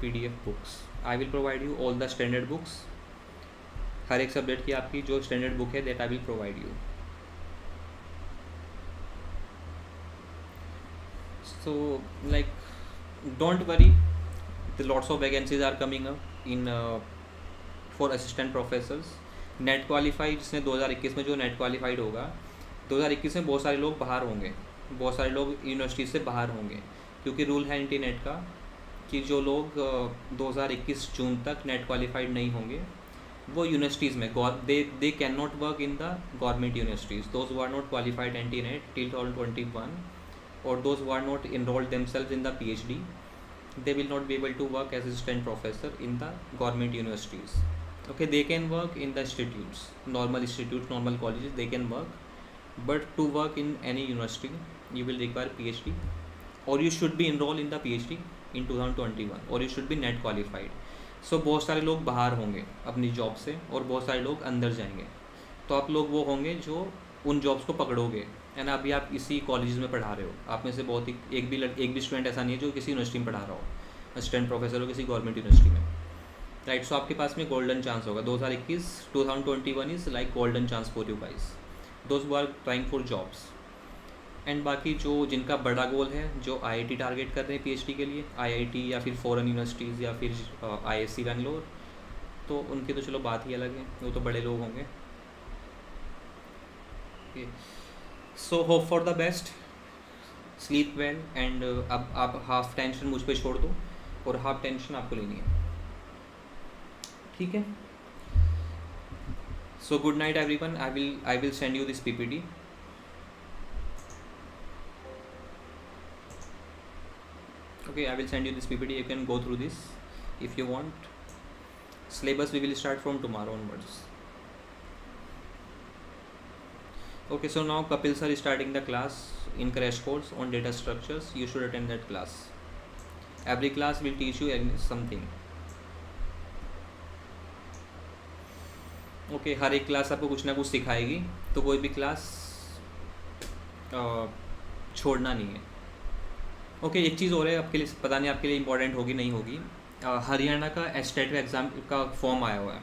PDF books. I will provide you all the standard books. हर एक subject की आपकी जो standard book है, that I will provide you. So like don't worry, the lots of vacancies are coming up in for assistant professors. Net qualified जिसने 2021 में जो net qualified होगा, 2021 में बहुत सारे लोग बाहर होंगे, बहुत सारे लोग यूनिवर्सिटी से बाहर होंगे, क्योंकि रूल है एंटी-नेट का कि जो लोग 2021 जून तक नेट क्वालिफाइड नहीं होंगे वो यूनिवर्सिटीज़ में they can not work in the government universities. Those who are not qualified anti-net till 2021 or those who are not enrolled themselves in the PhD, they will not be able to work as assistant professor in the government universities. Okay, they can work in the institutes, normal institutes, normal colleges, they can work, but to work in any university you will require PhD, or you should be enrolled in the PhD, in 2021 और you should be NET qualified. So बहुत सारे लोग बाहर होंगे अपनी job से और बहुत सारे लोग अंदर जाएंगे. तो आप लोग वो होंगे जो उन जॉब्स को पकड़ोगे. एंड अभी आप इसी कॉलेज में पढ़ा रहे हो. आप में से बहुत ही एक भी स्टूडेंट ऐसा नहीं है जो किसी यूनिवर्सिटी में पढ़ा रहा हो, असिस्टेंट प्रोफेसर हो किसी गवर्नमेंट यूनिवर्सिटी में, राइट. सो आपके पास में गोल्डन चांस होगा. 2021 is like golden chance for you guys, those who are trying for jobs. And बाकी जो जिनका बड़ा गोल है, जो IIT टारगेट कर रहे हैं PhD के लिए, IIT या फिर फॉरेन यूनिवर्सिटीज़ या फिर ISC बैंगलोर, तो उनकी तो चलो बात ही अलग है, वो तो बड़े लोग होंगे. So hope for the best, sleep well. And अब आप हाफ टेंशन मुझ पे छोड़ दो और हाफ टेंशन आपको लेनी है, ठीक है. So good night everyone. I will send you this PPT. Okay, I will send you this PPT. You can go through this if you want. Syllabus we will start from tomorrow onwards. Okay, so now Kapil sir is starting the class in crash course on data structures. You should attend that class. Every class will teach you something. Okay, हर एक class आपको कुछ ना कुछ सिखाएगी, तो कोई भी class छोड़ना नहीं है. ओके, एक चीज़ और है आपके लिए, पता नहीं आपके लिए इम्पोर्टेंट होगी नहीं होगी. हरियाणा का एस्टेट का एग्ज़ाम का फॉर्म आया हुआ है.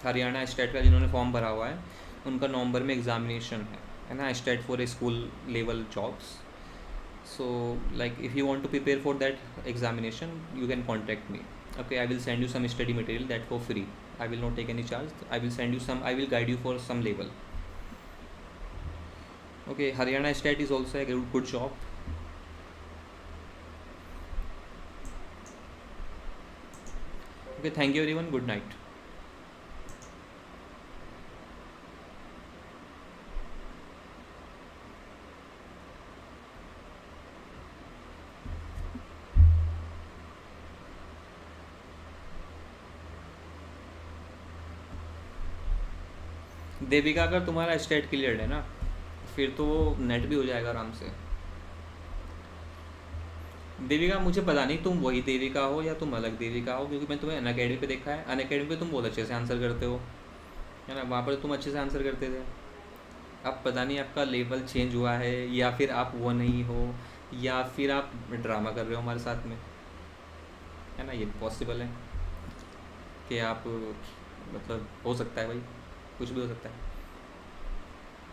हरियाणा एस्टेट का जिन्होंने फॉर्म भरा हुआ है उनका नवंबर में एग्जामिनेशन है ना, state for school level jobs. So like if you want to prepare for that examination you can contact me. Okay, I will send you some study material that for free. I will not take any charge. I will send you some, I will guide you for some level. Okay, Haryana state is also a good job. Okay, thank you everyone. Good night. Devika, अगर तुम्हारा state clear है ना, फिर तो net भी हो जाएगा आराम से. देविका, मुझे पता नहीं तुम वही देविका हो या तुम अलग देविका हो, क्योंकि मैं तुम्हें अनअकैडमी पे देखा है. अनअकैडमी पे तुम बहुत अच्छे से आंसर करते हो, है ना, वहाँ पर तुम अच्छे से आंसर करते थे. अब पता नहीं आपका लेवल चेंज हुआ है या फिर आप वो नहीं हो या फिर आप ड्रामा कर रहे हो हमारे साथ में, है ना. ये पॉसिबल है कि आप, मतलब हो सकता है भाई, कुछ भी हो सकता है.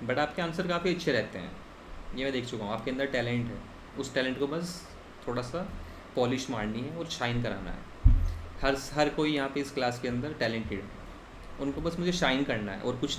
बट आपके आंसर काफ़ी अच्छे रहते हैं, ये मैं देख चुका हूँ. आपके अंदर टैलेंट है, उस टैलेंट को बस थोड़ा सा पॉलिश मारनी है और शाइन कराना है. हर कोई यहाँ पे इस क्लास के अंदर टैलेंटेड है, उनको बस मुझे शाइन करना है और कुछ